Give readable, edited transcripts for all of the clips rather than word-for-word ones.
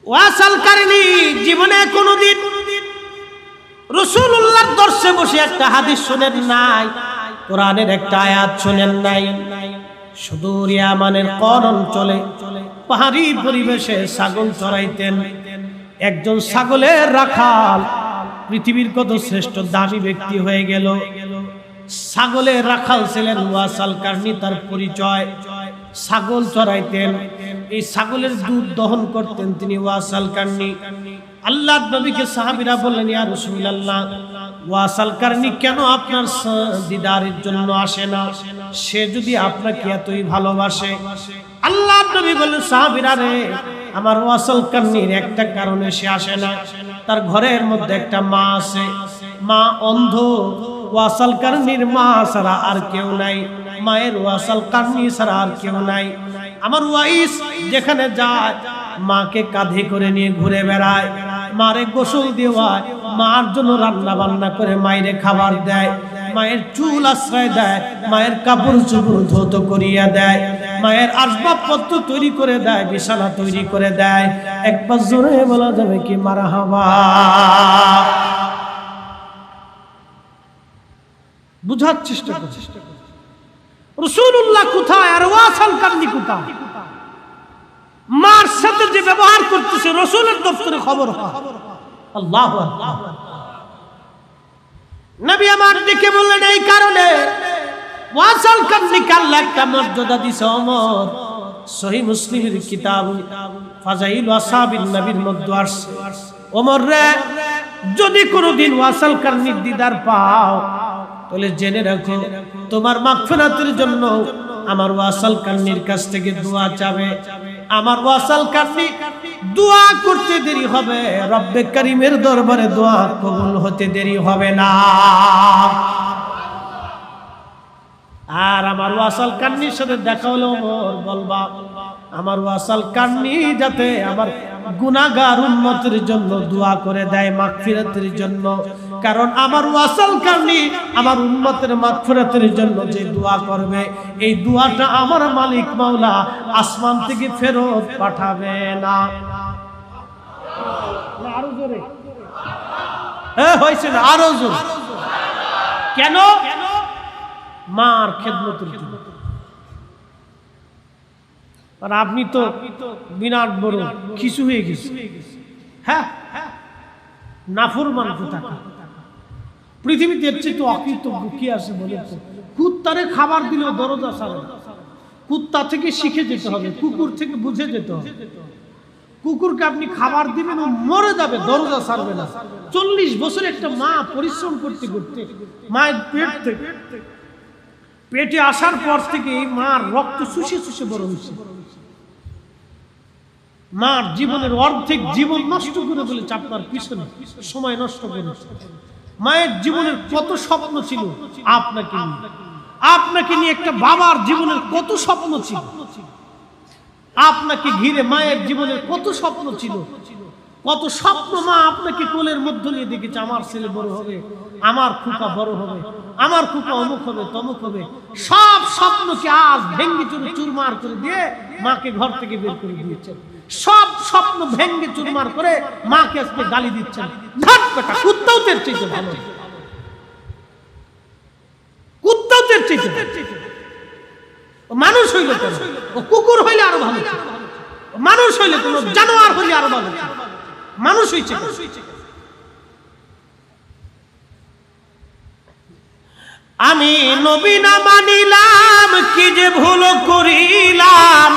ওয়াসাল কারণী জীবনে কোনোদিন রাসূলুল্লাহর দর্শে বসে একটা হাদিস শুনেন নাই, কোরআনের একটা আয়াত শুনেন নাই। সুদূর ইয়ামানের কোন অঞ্চলে পাহাড়ি পরিবেশে ছাগল চড়াইতেন। একজন ছাগলের রাখাল পৃথিবীর কত শ্রেষ্ঠ দামি ব্যক্তি হয়ে গেল। ছাগলের রাখাল ছিলেন ওয়াসাল কারণী, তার পরিচয়। ছাগল চড়াইতেন, এই ছাগলের দুধ দহন করতেন তিনি ওয়াসাল কারণী। আল্লাহর নবীকে সাহাবীরা বললেন, ইয়া রাসূলুল্লাহ, ওয়াসাল কারণী কেন আপনার দিদারের জন্য আসে না? সে যদি আপনাকে এতই ভালোবাসে। আল্লাহর নবী বললেন, সাহাবীরা রে, আমার ওয়াসাল কারণীর একটা কারণে সে আসে না। তার ঘরের মধ্যে একটা মা আছে, মা অন্ধ। ওয়াসাল কারণীর মা ছাড়া আর কেউ নাই, মায়ের ওয়াসাল কারণী ছাড়া আর কেউ নাই। আমার ওয়াইস যেখানে যায় মাকে কাঁধে করে নিয়ে ঘুরে বেড়ায়, মারে গোসল দেওয়ায়, মার জন্য রান্না বান্না করে মায়ের খাবার দেয়, মায়ের চুল আশ্রয় দেয়, মায়ের কাপড় চোপড় ধৌত করিয়া দেয়, মায়ের আসবাবপত্র তৈরি করে দেয়, বিছানা তৈরি করে দেয়। একবার জোরে বলা যাবে কি মারহাবা? বুঝার চেষ্টা করছি রাসূলুল্লাহ কোথায় আর ওয়াসাল কারণী কোথায়? মার সাথে যে ব্যবহার করতেছে রাসূলের দপ্তরে খবর হয়। আল্লাহু আকবার। নবী আমার দিকে বললেন, এই কারণে ওয়াসাল কারণীকে আল্লাহ একটা মর্যাদা দিয়েছে। ওমর সহিহ মুসলিমের কিতাব ফাজাইল আসহাবিন নবীর মধ্যে আসছে, ওমর রে, যদি কোনোদিন ওয়াসাল কারণীর দিদার পাও তাহলে জেনে রাখো, তোমার মাগফিরাতের জন্য আমার ওয়াসাল কারণীর কাছ থেকে দোয়া চাবে। আমার ওয়াসাল কারণী দোয়া করতে দেরি হবে, রব্বে কারীমের দরবারে দোয়া কবুল হতে দেরি হবে না। আর আমার ওয়াসাল কারণীর সাথে দেখা হলো ওমর বলবা, আমার ওয়াসাল কারণী যাতে আমার গুনাহগার উম্মতের জন্য দোয়া করে দেয় মাগফিরাতের জন্য। কারণ আমার ওয়াসাল কারণী আমার উম্মতের মাগফিরাতের জন্য যে দোয়া করবে, এই দোয়াটা আমার মালিক মাওলা আসমান থেকে ফেরত পাঠাবে না। আরো জোরে হয়েছে না? আরো জোরে। কেন? মার খেদমতের জন্য। আর আপনি তো বিরাট বড় কিছু হয়ে গেছে। হ্যাঁ, নাফরমান কোথাকার। পৃথিবীতে এর চেয়ে তো অকৃতজ্ঞ কি আছে বলে? কুত্তারে খাবার দিলেও দরজা ছাড়ে না। কুত্তা থেকে শিখে যেতে হবে, কুকুর থেকে বুঝে যেতে হবে। কুকুরকে আপনি খাবার দিবেন, ও মরে যাবে, দরজা ছাড়বে না। 40 বছর একটা মা পরিশ্রম করতে করতে মায়ের পেটে আসার পর থেকে এই মার রক্ত শুষে শুষে বড় হয়েছে। মার জীবনের অর্ধেক জীবন নষ্ট করে ফেলেছে আপনার পিছনে, সময় নষ্ট করেছে। মায়ের জীবনের কত স্বপ্ন ছিল আপনাকে নিয়ে, আপনাকে নিয়ে একটা বাবার জীবনের কত স্বপ্ন ছিল, আপনাকে ঘিরে মায়ের জীবনের কত স্বপ্ন ছিল, কত স্বপ্ন মা আপনাকে কোলের মধ্যে নিয়ে দেখেছে। আমার ছেলে বড় হবে, আমার খুকা বড় হবে, আমার খুকা অমুক হবে তমুক হবে। সব স্বপ্নকে আজ ভেঙ্গে চুরে চুরমার করে দিয়ে মাকে ঘর থেকে বের করে দিয়েছেন। সব স্বপ্ন ভেঙ্গে চুরমার করে মাকে আজকে গালি দিচ্ছেন। কুত্তাও তের চাইতে ভালো, কুত্তাও তের চাইতে মানুষ হইলে কেন? ও কুকুর হইলে আরো ভালো, মানুষ হইলে কোন জানোয়ার হইলে আরো ভালো, মানুষ হইছে। আমি নবী না মানিলাম, কি যে ভুল করিলাম।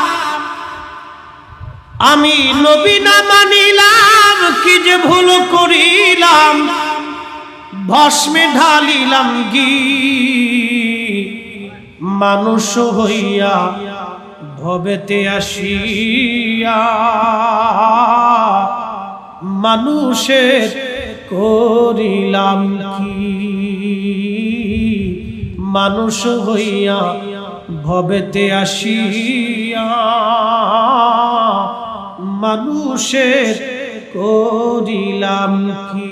আমি নবী না মানিলাম, কি যে ভুল করিলাম। ভস্মে ঢালিলাম ঘি, মানুষ হইয়া ভবেতে আসিয়া। মানুষের করিলাম কি, মানুষ হইয়া ভবেতে আসিয়া। মানুষের করিলাম কি।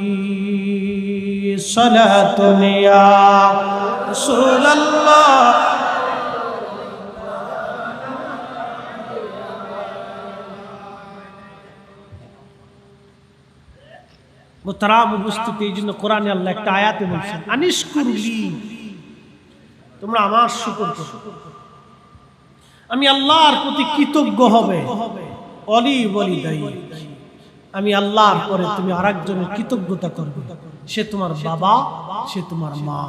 সালাতুন ইয়া রাসূলুল্লাহ। মুহতারাম উপস্থিতি, এই জন্য কোরআনে আল্লাহ একটা আয়াতে বলছেন আনিশকুরলি, তোমরা আমার শুকর করো, আমি আল্লাহর প্রতি কৃতজ্ঞ হবে। অলি বলি দায়ী, আমি আল্লাহর পরে তুমি আরেকজনের কৃতজ্ঞতা করবে, সে তোমার বাবা, সে তোমার মা।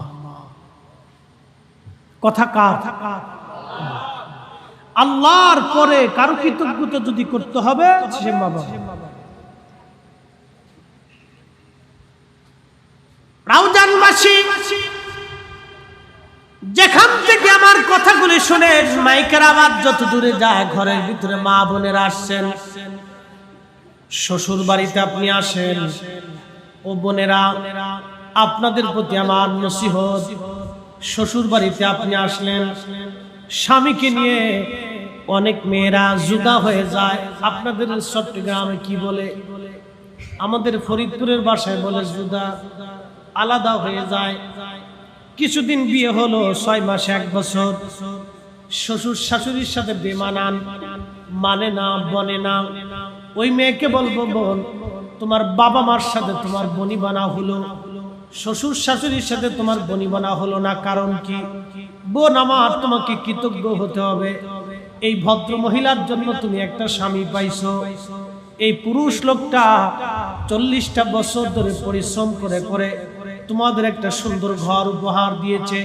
কথা কার? আল্লাহর পরে কারো কৃতজ্ঞতা যদি করতে হবে সে বাবা। রাউজানবাসী যেখান থেকে আমার কথাগুলি শুনে মাইকের আওয়াজ যত দূরে যায়, ঘরের ভিতরে মা বোনেরা আসছেন, শ্বশুর বাড়িতে আপনি আসেন, ও বোনেরা আপনাদের প্রতি আমার নসিহত, শ্বশুর বাড়িতে আপনি আসলেন, স্বামীকে নিয়ে অনেক মেয়েরা জুদা হয়ে যায়। আপনাদের চট্টগ্রামে কি বলে, আমাদের ফরিদপুরের ভাষায় বলে জুদা, আলাদা হয়ে যায়। কিছুদিন বিয়ে হলো, 6 মাস 1 বছর, শ্বশুর শাশুড়ির সাথে বেমানান, মানে না, বনে না। ওই মেয়েকে বলবো, বোন তোমার বাবা মার সাথে তোমার বনিবানা হলো, শ্বশুর শাশুড়ির সাথে তোমার বনিবানা হলো না, কারণ কি? বোন আমার, তোমাকে কৃতজ্ঞ হতে হবে। এই ভদ্র মহিলার জন্য তুমি একটা স্বামী পাইছো। এই পুরুষ লোকটা 40টা বছর ধরে পরিশ্রম করে করে তোমাদের একটা সুন্দর ঘর উপহার দিয়েছে,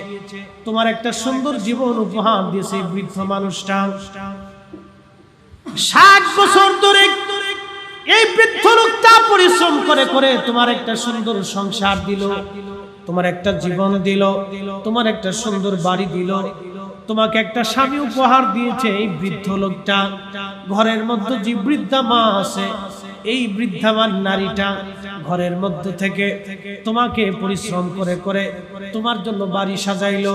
তোমার একটা সুন্দর জীবন উপহার দিয়েছে। এই বৃদ্ধ মানুষটা 60 বছর ধরে এই বৃদ্ধ লোকটা পরিশ্রম করে করে তোমার একটা সুন্দর সংসার দিল, তোমার একটা জীবন দিল, তোমার একটা সুন্দর বাড়ি দিল, তোমাকে একটা স্বামী উপহার দিয়েছে। এই বৃদ্ধ লোকটা ঘরের মধ্যে যে বৃদ্ধা মা আছে, এই বৃদ্ধামান নারীটা ঘরের মধ্যে থেকে তোমাকে পরিশ্রম করে করে তোমার জন্য বাড়ি সাজাইলো,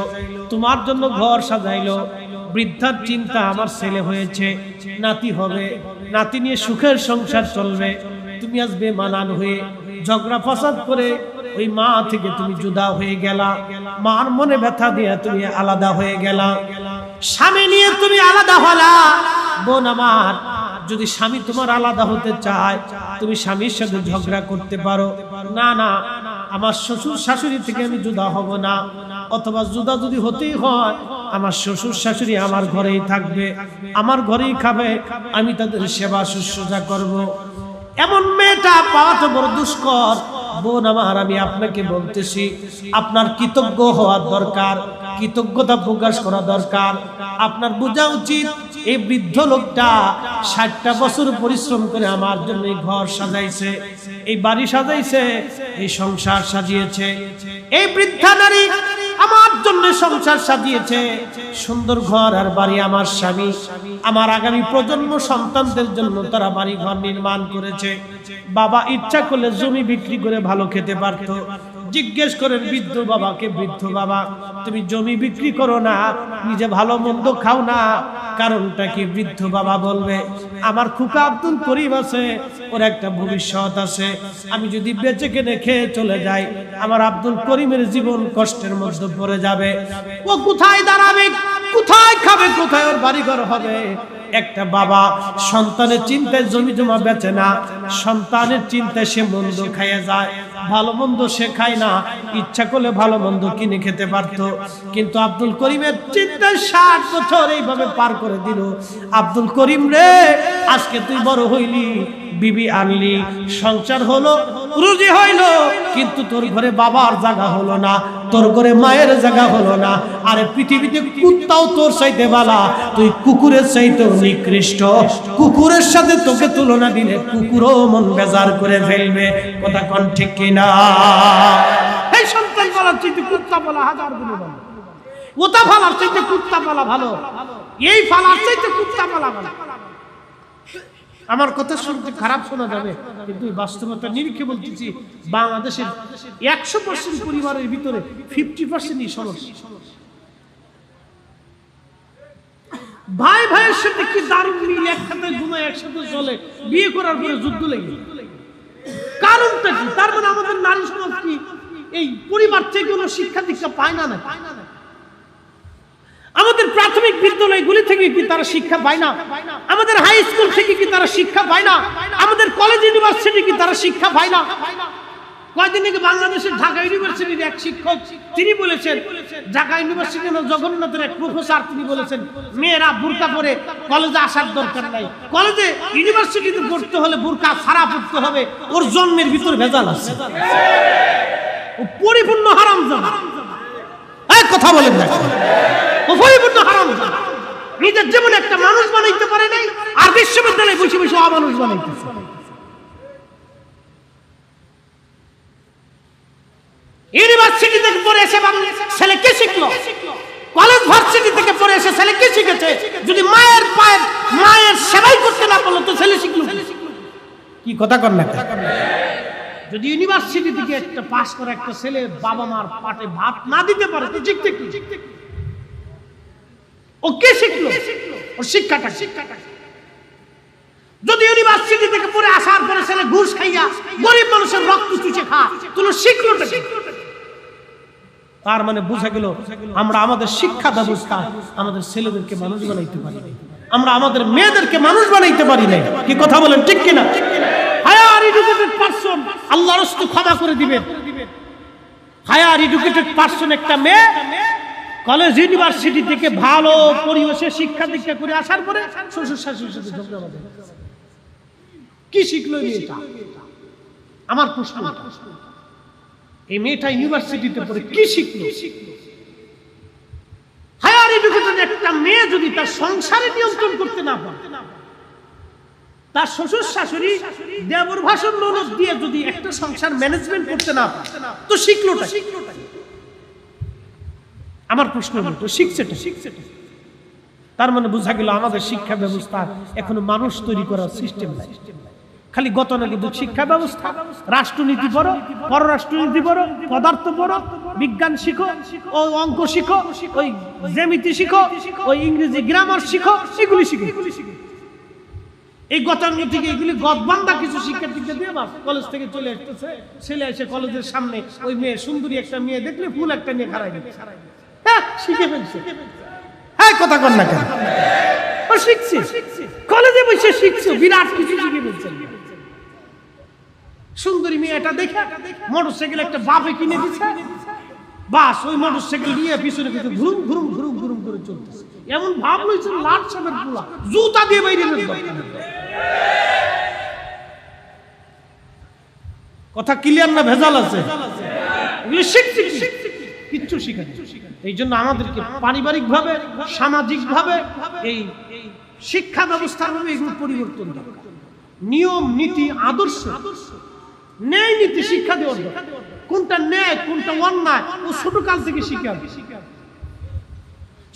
তোমার জন্য ঘর সাজাইলো। বৃদ্ধার চিন্তা, আমার ছেলে হয়েছে, নাতি হবে, নাতি নিয়ে সুখের সংসার চলবে। তুমি আজ বেমানান হয়ে ঝগড়া ফাসাদ করে ওই মা থেকে তুমি জুদা হয়ে গেলা, মার মনে ব্যথা দিয়ে তুমি আলাদা হয়ে গেলা, স্বামী নিয়ে তুমি আলাদা হলা। বোন আমার, যদি স্বামী তোমার আলাদা হতে চায়, তুমি স্বামীর সাথে ঝগড়া করতে পারো, না না আমার শ্বশুর শাশুড়ি থেকে আমি জুদা হব না, অথবা জুদা যদি হতেই হয় আমার শ্বশুর শাশুড়ি আমার ঘরেই থাকবে, আমার ঘরেই খাবে, আমি তাদের সেবা শুশ্রূষা করব। এমন মেয়েটা পাওয়া তো বড় দুষ্কর। বোন আমার, আমি আপনাকে বলতেছি, আপনার কৃতজ্ঞ হওয়ার দরকার, কৃতজ্ঞতা প্রকাশ করা দরকার। আপনার বোঝা উচিত, এই বৃদ্ধ লোকটা 60টা বছর পরিশ্রম করে আমার জন্য এই ঘর সাজাইছে, এই বাড়ি সাজাইছে, এই সংসার সাজিয়েছে। এই বৃদ্ধা নারী আমার জন্য সংসার সাজিয়েছে, সুন্দর ঘর আর বাড়ি। আমার স্বামী আমার আগামী প্রজন্ম সন্তানদের জন্য তারা বাড়ি ঘর নির্মাণ করেছে। বাবা ইচ্ছা করলে জমি বিক্রি করে ভালো খেতে পারত। জিজ্ঞেস করেন বৃদ্ধ বাবাকে, বৃদ্ধ বাবা তুমি জমি বিক্রি করো না, নিজে ভালো মন্দ খাও না, কারণটা কি? বৃদ্ধ বাবা বলবে, আমার খুকা আব্দুল করিম আছে, ওর একটা ভবিষ্যৎ আছে, আমি যদি বেঁচে কেনে খেয়ে চলে যাই, আমার আব্দুল করিমের জীবন কষ্টের মধ্যে পড়ে যাবে। ও কোথায় দাঁড়াবে, কোথায় খাবে, কোথায় ওর বাড়িঘর হবে? একটা বাবা সন্তানের চিন্তায় জমি জমা বেচে না, সন্তানের চিন্তায় সে মন্দ খাইয়ে যায়, ভালো মন্দ সে খায় না। ইচ্ছা করলে ভালো মন্দ কিনে খেতে পারত, কিন্তু আব্দুল করিমের চিন্তায় 60 বছর এইভাবে পার করে দিল। আব্দুল করিম রে, আজকে তুই বড় হইলি, বিবি আনলি, সংসার হলো, রুজি হইলো, কিন্তু তোর ঘরে বাবার জায়গা হলো না, তোর ঘরে মায়ের জায়গা হলো না। আরে পৃথিবীতে কুত্তাও তোর চাইতে বালা, তুই কুকুরের চাইতেও নিকৃষ্ট। কুকুরের সাথে তোকে তুলনা দিলে কুকুরও মন বেজার করে ফেলবে। কথা কোন ঠিক কিনা? এই সন্তান বলার চাইতে কুত্তা বলা হাজার গুণ ভালো, ওটা ফালার চাইতে কুত্তা বলা ভালো, এই ফালার চাইতে কুত্তা বলা ভালো। আমার কথা শুনতে খারাপ শোনা যাবে, কিন্তু বাস্তবতা নিরিখে বলতেছি, বাংলাদেশের 100% পরিবারের ভিতরে 50%ই সমস্যা। ভাই ভাইয়ের সাথে কি দারুণ মিল, একসাথে ঘুমায়, একসাথে চলে, বিয়ে করার পরে যুদ্ধ লেগে। কারণটা কি? তার মানে আমাদের নারী সমাজ কি এই পরিবার থেকে কোনো শিক্ষা দীক্ষা পায় না? আমাদের প্রাথমিক বিদ্যালয়গুলি থেকে কি তারা শিক্ষা পায় না? আমাদের হাই স্কুল থেকে কি তারা শিক্ষা পায় না? আমাদের কলেজ ইউনিভার্সিটি কি তারা শিক্ষা পায় না? কয়েকদিন আগে বাংলাদেশের ঢাকা ইউনিভার্সিটির এক শিক্ষক তিনি বলেছেন, ঢাকা ইউনিভার্সিটির জগন্নাথের এক প্রফেসর তিনি বলেছেন, মেয়েরা বোরকা পরে কলেজে আসার দরকার নাই, কলেজে ইউনিভার্সিটিতে পড়তে হলে বোরকা ছাড়া পড়তে হবে, ওর জন্মের ভিতর ভেজাল আছে, ও পরিপূর্ণ হারামজাদা। এক কথা বলেন না, ও পরিপূর্ণ হারামজাদা। নিজের জীবন একটা মানুষ বানাইতে পারে নাই, আর বিশ্ববিদ্যালয়ে বসে বসে অমানুষ বানাইতেছে। ইউনিভার্সিটি থেকে পড়ে এসে ছেলে কে শিখলো? কলেজ ভার্সিটি থেকে পড়ে এসে ছেলে কে শিখেছে? যদি মায়ের সেবাই করতে না পারলো তো ছেলে শিখলো কি? কথা কর না। যদি ইউনিভার্সিটি থেকে একটা পাস করা একটা ছেলে বাবা মার পাটে ভাত না দিতে পারে তো শিখতে কি? ও কে শিখলো? ওর শিক্ষাটা। যদি ইউনিভার্সিটি থেকে পড়ে আসার পরে ছেলে ঘুষ খাইয়া গরিব মানুষের রক্ত চুষে খায় তো শিখলোটা কি? তার মানে বোঝা গেল আমরা আমাদের শিক্ষা ব্যবস্থা আমাদের ছেলেদেরকে মানুষ বানাইতে পারি না, আমরা আমাদের মেয়েদেরকে মানুষ বানাইতে পারি না। কি কথা বলেন, ঠিক কিনা? হায়ার এডুকেটেড পারসন আল্লাহর রাস্তায় ক্ষমা করে দিবেন। হায়ার এডুকেটেড পারসন একটা মেয়ে কলেজ ইউনিভার্সিটি থেকে ভালো পরিবেশে শিক্ষা দীক্ষা করে আসার পরে শ্বশুর শাশুড়ির সাথে ঝগড়া বাঁধে। কি শিখলো মেয়েটা? আমার প্রশ্ন, এই মেয়েটা ইউনিভার্সিটিতে পড়ে কি শিখলো? হায়ার এডুকেটেড একটা মেয়ে যদি তার সংসারে নিয়ন্ত্রণ করতে না পারে, তার শ্বশুর শাশুড়ি দেবর ভাষণ ননদ দিয়ে যদি একটা সংসার ম্যানেজমেন্ট করতে না পারে তো শিখলোটা? আমার প্রশ্ন হলো শিখছেটা? তার মানে বোঝা গেল আমাদের শিক্ষা ব্যবস্থা এখনো মানুষ তৈরি করার সিস্টেম নাই, খালি গতানুগতিক শিক্ষা ব্যবস্থা। রাষ্ট্রনীতি পড়ো, পররাষ্ট্রনীতি পড়ো, পদার্থ পড়ো, বিজ্ঞান শিখো, ও অঙ্ক শিখো, ওই জ্যামিতি শিখো, ওই ইংরেজি গ্রামার শিখো, এগুলি শিখো। এই গতানুগতিক এগুলি গদবান্ধা কিছু শিক্ষার্থীকে দিয়ে বাস কলেজ থেকে চলে আসতেছে, ছেলে এসে কলেজের সামনে ওই মেয়ে সুন্দরী একটা মেয়ে দেখলে ফুল একটা নিয়ে খাড়াই দিচ্ছে, হ্যাঁ শিখে ফেলছে। হ্যাঁ কথা কর না কেন? ও শিখছে, কলেজে বসে শিখছো, বিরাট কিছু শিখে ফেলছে। সুন্দরী মেয়েটা দেখে মোটরসাইকেল একটা বাপে কিনে দিচ্ছে, বাস ওই মোটরসাইকেল নিয়ে পিছনে পিছনে ঘুরুম ঘুরুম ঘুরুম ঘুরুম করে চলতেছে। এমন ভাব লইছে লাট সাবের পোলা, জুতা দিয়ে বাইরে কথা ক্লিয়ার না ভেজাল আছে? শিখছি কিচ্ছু শিখে। এই জন্য আমাদেরকে পারিবারিক ভাবে সামাজিক ভাবে এই শিক্ষা ব্যবস্থার ভাবে এগুলো পরিবর্তন দরকার। নিয়ম নীতি আদর্শ ন্যায় নীতি শিক্ষা দেওয়ার দরকার। কোনটা ন্যায় কোনটা অন্যায় ও ছোট কাল থেকে শিখে আসবে।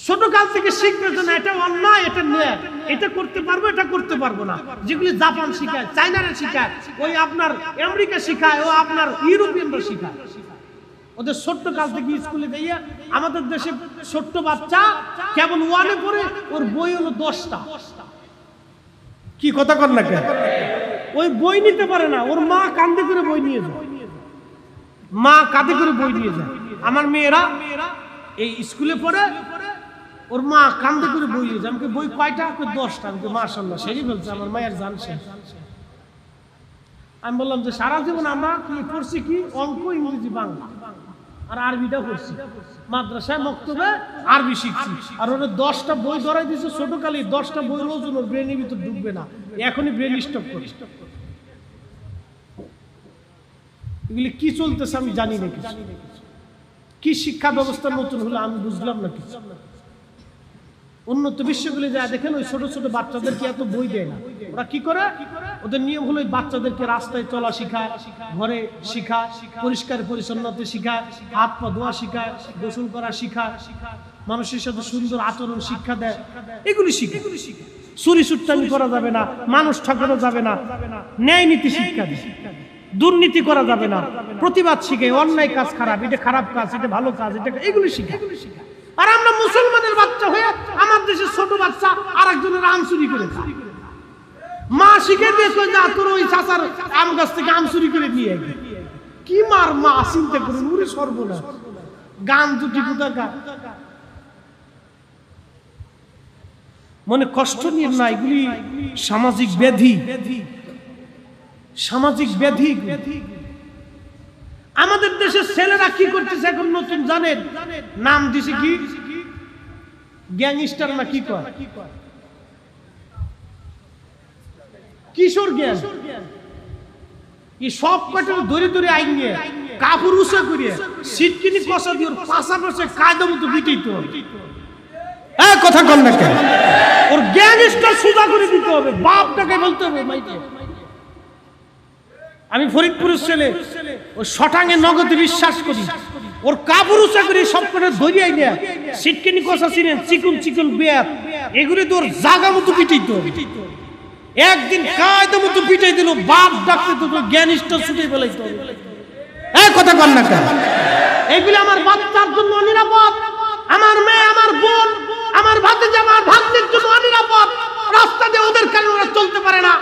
ছোট কাল থেকে শিখবে যে না এটা অন্যায় এটা ন্যায়, এটা করতে পারবো এটা করতে পারবো না। যেগুলি জাপান শিখায়, চায়নারা শিখায়, ওই আপনার আমেরিকা শিখায়, ও আপনার ইউরোপিয়ানরা শিখায়। ওদের ছোট্ট কাল থেকে স্কুলে গিয়ে আমাদের দেশে ছোট্ট বাচ্চা কেবল ওয়ানে পড়ে, ওর বই হলো 10টা। কি কথা কর না কেন? ওই বই নিতে পারে না, ওর মা কাঁধে করে বই নিয়ে যায়, মা কাঁধে করে বই নিয়ে যায়। আমার মেয়েরা এই স্কুলে পড়ে, ওর মা কাঁধে করে বই নিয়ে যায়। আমাকে বই কয়টা? 10টা। আমাকে মাশাআল্লাহ সেরি বলছে, আমার মায়ের জানছে। আমি বললাম যে সারা জীবন আমরা পড়ছি কি অঙ্ক, ইংরেজি, বাংলা আর আরবিটা পড়ছি, মাদ্রাসায় মক্তবে আরবি শিখছি। আর ওরা 10টা বই ধরাই দিয়েছে ছোটকালে। 10টা বই রোজ ওর ব্রেনের ভিতর ঢুকবে না, এখনই ব্রেন স্টপ করে। এগুলি কি চলতেছে আমি জানি না, কি শিক্ষা ব্যবস্থা নতুন হলো আমি বুঝলাম না কিছু। উন্নত বিশ্বগুলি যায় দেখেন ওই ছোট ছোট বাচ্চাদেরকে এত বই দেয় না। ওরা কি করে? ওদের নিয়ম হলো বাচ্চাদেরকে রাস্তায় চলা শিখায়, ঘরে শিখায়, পরিষ্কার পরিচ্ছন্নতা শিখায়, হাত পা ধোয়া শিখায়, গোসল করা শিখায়, মানুষের সাথে সুন্দর আচরণ শিক্ষা দেয়। এগুলি শিখে। চুরি চুট্টামি করা যাবে না, মানুষ ঠকানো যাবে না, ন্যায় নীতি শিক্ষা দেয়, দুর্নীতি করা যাবে না, প্রতিবাদ শিখে, অন্যায় কাজ খারাপ, এটা খারাপ কাজ, এটা ভালো কাজ, এটা এগুলি শিখায়। আর আমরা মুসলমানের বাচ্চা হয়ে আমার দেশের ছোট বাচ্চা আর একজনের আম চুরি করে খায়। মা শিখে দিয়ে যা তোর ওই চাচার আম গাছ থেকে আম চুরি করে নিয়ে আয়। কি মার মা চিন্তা করে উড়ে সর্বনাশ। গান দুটি কোথাকার মনে কষ্ট নিয়ে না, এগুলি সামাজিক ব্যাধি, সামাজিক ব্যাধি। আমাদের দেশের ছেলেরা কি করতেছে এখন নতুন জানেন? নাম দিছে কি গ্যাংস্টার না কি কয়, কিশোর গ্যাং। এই সব কটা ধরে ধরে আইন নিয়ে কাপড় উঁচা করিয়ে সিটকিনি কষা দিয়ে ওর পাশাপাশি কায়দা মতো বিটিতে হবে। কথা কন না কেন? ওর গ্যাংস্টার সোজা করে দিতে হবে, বাপটাকে বলতে হবে মাইকে। আমি ফরিদপুরের ছেলে, ওই শটাঙে নগদে বিশ্বাস করি। ওর কাপড় উঁচা করে সব কটা ধরিয়াই নেয়া সিটকিনি কষা ছিলেন চিকন চিকন বেয়াত, এগুলি তো ওর জাগা মতো পিটাইতে হবে। একদিন কায়দা মতো পিটাই দিল, বাপ ডাকতে তো গ্যাংস্টার ছুটে ফেলাইতে হবে। কথা কন না কেন? এগুলি আমার বাচ্চার জন্য অনিরাপদ, আমার মেয়ে, আমার বোন, আমার ভাতিজা, আমার ভাগ্নের জন্য অনিরাপদ। রাস্তা দিয়ে ওদের কেন ওরা চলতে পারে না?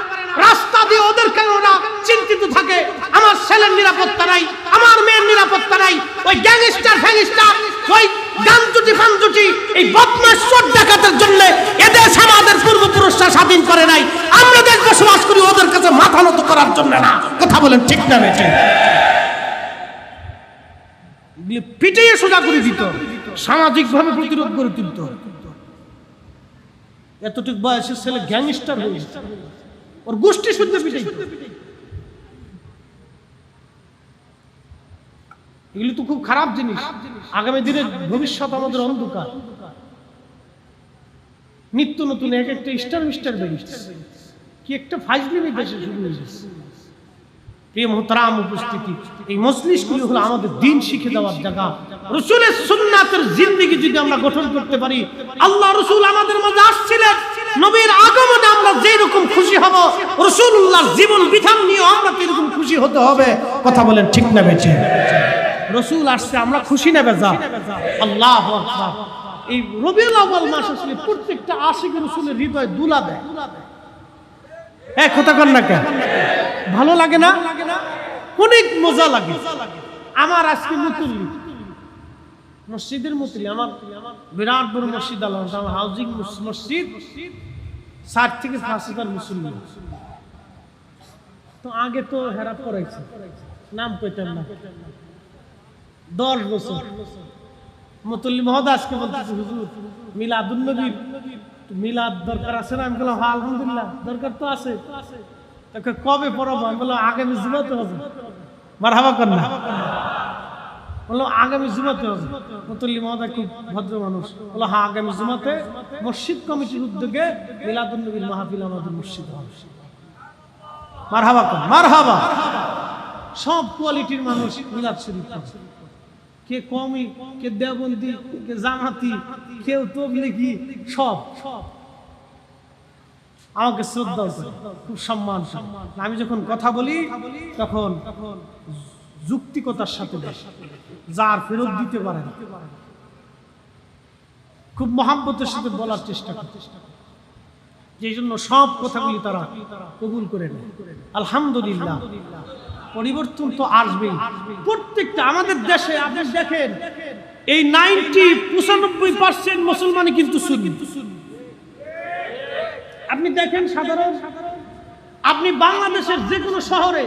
রাস্তা দিয়ে ওদের কেন ওরা চিন্তিত থাকে? আমার ছেলের নিরাপত্তা নাই, আমার মেয়ের নিরাপত্তা নাই। ওই গ্যাংস্টার ফ্যাংস্টার, ওই গানজুটি ফানজুটি, এই বদমাশ চোর ডাকাতের জন্য এদেশ আমাদের পূর্বপুরুষরা স্বাধীন করে নাই। আমরা দেশ বসবাস করি ওদের কাছে মাথা নত করার জন্য না। কথা বলেন ঠিক না বেঠিক? পিটিয়ে সোজা করে দিত, সামাজিক ভাবে প্রতিরোধ করে তুলত। এতটুকু বয়সের ছেলে গ্যাংস্টার হয়ে গেছে, ওর গোষ্ঠী শুদ্ধ পিটাই। এগুলি তো খুব খারাপ জিনিস। আগামী দিনে ভবিষ্যৎ আমাদের অন্ধকার। নিত্য নতুন এক একটা স্টার মিস্টার বেরিয়েছে, কি একটা ফাইজলিমি দেশে শুরু হয়েছে। প্রিয় মুহতারাম উপস্থিতি, এই মজলিসগুলি হলো আমাদের দ্বীন শিখে দেওয়ার জায়গা। রাসূলের সুন্নাতের জিন্দেগি যদি আমরা গঠন করতে পারি, আল্লাহ রাসূল আমাদের মাঝে আসছিলেন, নবীর আগমনে আমরা যেরকম খুশি হব, রাসূলুল্লাহর জীবন বিধান নিয়ে আমরা এরকম খুশি হতে হবে। কথা বলেন ঠিক না বেঠিক? রাসূল আসছে, আমরা খুশি না বেজা? আল্লাহু আকবার। এই রবিউল আউয়াল মাস আসলে প্রত্যেকটা আশিক রাসূলের হৃদয় দুলা দেয়। কথা কন না কেন? ভালো লাগে না? অনেক মজা লাগে। আমার আজকে মুতুল্লি, মসজিদের মুতুল্লি, আমার বিরাট বড় মসজিদ, আমার হাউজিং মসজিদ, 60 থেকে 5,000 মুসল্লি। তো আগে তো হেরাপ করাইছে, নাম কইতাম না, 10 বছর মুতুল্লি মহোদয় আজকে বলতেছে, হুজুর মিলাদুন নবীর মিলাদ দরকার আছে না? আমি বললাম হ্যাঁ আলহামদুলিল্লাহ দরকার তো আছে। কবে পড়াবো? আমি বললাম আগামী জুমাতে হবে। মারহাবা কর না? বললো আগামী জুমাতে হবে। মুতুল্লি মহোদয় খুব ভদ্র মানুষ, বললো হ্যাঁ আগামী জুমাতে মসজিদ কমিটির উদ্যোগে মিলাদুন নবীর মাহফিল আমাদের মসজিদ হবে। মারহাবা কর, মারহাবা। সব কোয়ালিটির মানুষ মিলাদ শরীফ পড়ে, কে কমি, কে দেওবন্দি, কে জামাতি, কেউ তবলিগি, সব আমাকে শ্রদ্ধা করে, খুব সম্মান। আমি যখন কথা বলি তখন যুক্তিকতার সাথে যার ফেরত দিতে পারে না, খুব মহাব্বতের সাথে বলার চেষ্টা করে, যেই জন্য সব কথাগুলি তারা কবুল করে নেয়। আলহামদুলিল্লাহ, পরিবর্তন তো আসবেই। প্রত্যেকটা আমাদের দেশে আপনি দেখেন, এই 95% মুসলমানই কিন্তু সুন্নি। আপনি দেখেন সাধারণ, আপনি বাংলাদেশের যে কোনো শহরে,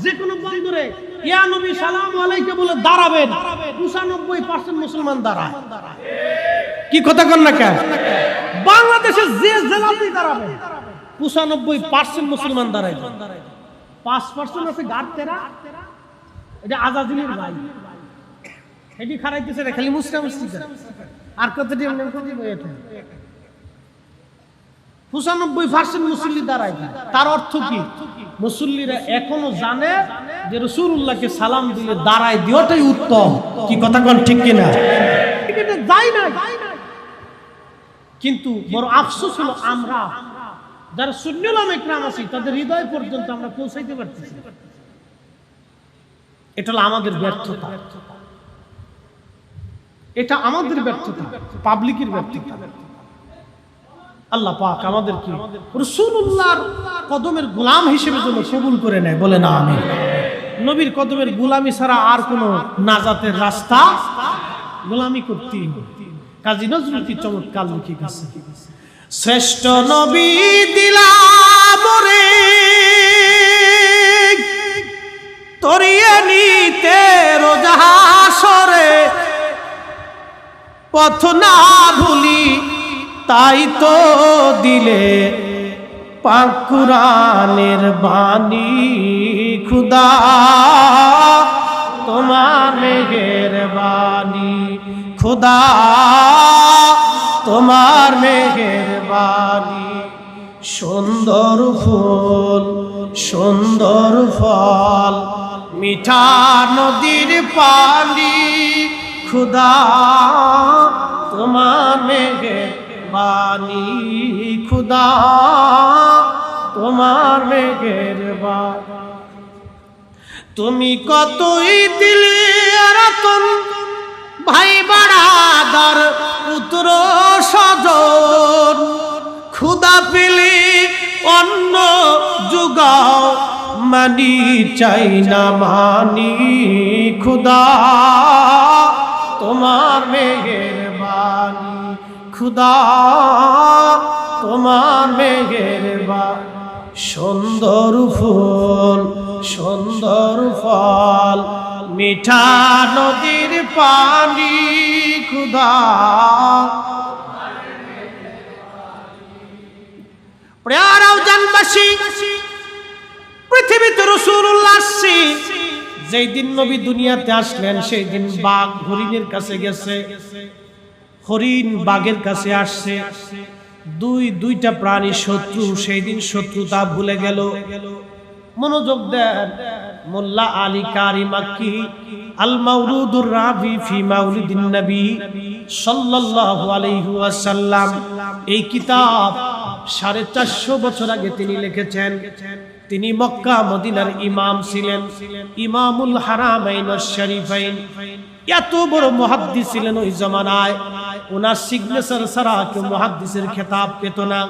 যে কোনো বন্দরে ইয়া নবী সালামু আলাইকা বলে দাঁড়াবেন, 95% মুসলমান দাঁড়ায়। কি কথা কন না কেন? বাংলাদেশের যে জেলাতেই দাঁড়াবেন 95% মুসলমান দাঁড়ায়। 5% আছে গাড়তেরা, এটা আজাদিনের ভাই, এটি খারাইতেছে না, খালি মুসলিম আর কতটি 95% মুসল্লি দাঁড়ায়। তার অর্থ কি? মুসল্লিরা এখনো জানে যে রাসূলুল্লাহকে সালাম দিলে দাঁড়ায় দেওয়াটাই উত্তম। কি কথা কোন ঠিক কিনা? এটা যাই না, কিন্তু বড় আফসোস হলো আমরা যারা সুন্নি উলামা ইকরাম আছি তাদের হৃদয় পর্যন্ত আমরা পৌঁছাইতে পারতেছি। এটা হলো আমাদের ব্যর্থতা, এটা আমাদের ব্যর্থতা, পাবলিকের ব্যর্থতা। আল্লাহ পাক আমাদেরকে রাসূলুল্লাহর কদমের গোলাম হিসেবে যেন কবুল করে নেয়, বলে না আমিন। নবীর কদমের গোলামি ছাড়া আর কোনো নাজাতের রাস্তা গোলামি করতে। কাজী নজরুল কি চমৎকার লিখে গেছে, শ্রেষ্ঠ নবী দিলাম রে তরিয়ে নিতে পথ না ভুলি তাই তো দিলে পাক কুরআনের বাণী খুদা তোমার মেহেরবানি খুদা তোমার মেহেরবানি সুন্দর ফুল সুন্দর ফল মিঠা নদীর পানি খুদা তোমার মেহেরবানি খুদা তোমার মেহেরবানি তুমি কতই দিলে রতন ভাই বাড়াদার পুত্র স্বজন খুদা পেলে অন্ন যোগাও মানি চাই না মানি খুদা তোমার মেহেরবানি খুদা তোমার মেহেরবানি সুন্দর ফুল সুন্দর ফল মিঠা নদীর পানি খুদা প্রিয় জানবাসী পৃথিবীতে রাসূলুল্লাহ আসছে যেই দিন নবী দুনিয়াতে আসলেন সেই দিন বাঘ হরিণের কাছে গেছে হরিণ বাঘের কাছে আসছে দুইটা প্রাণী শত্রু সেই দিন শত্রুতা ভুলে গেল মনোযোগ দেন মোল্লা আলী কারি মাক্কি আল মাউলুদুর রাবি ফি মাউলিদিন নবী সাল্লাল্লাহু আলাইহি ওয়াসাল্লাম এই কিতাব 450 বছর আগে তিনি লিখেছেন তিনি মক্কা মদিনার ইমাম ছিলেন ইমামুল হারামাইন ওয়াশ শরীফাইন এত বড় মুহাদ্দিস ছিলেন ওই জামানায় ওনার সিগনেচার ছাড়া কেউ মুহাদ্দিসের খেতাব পেত না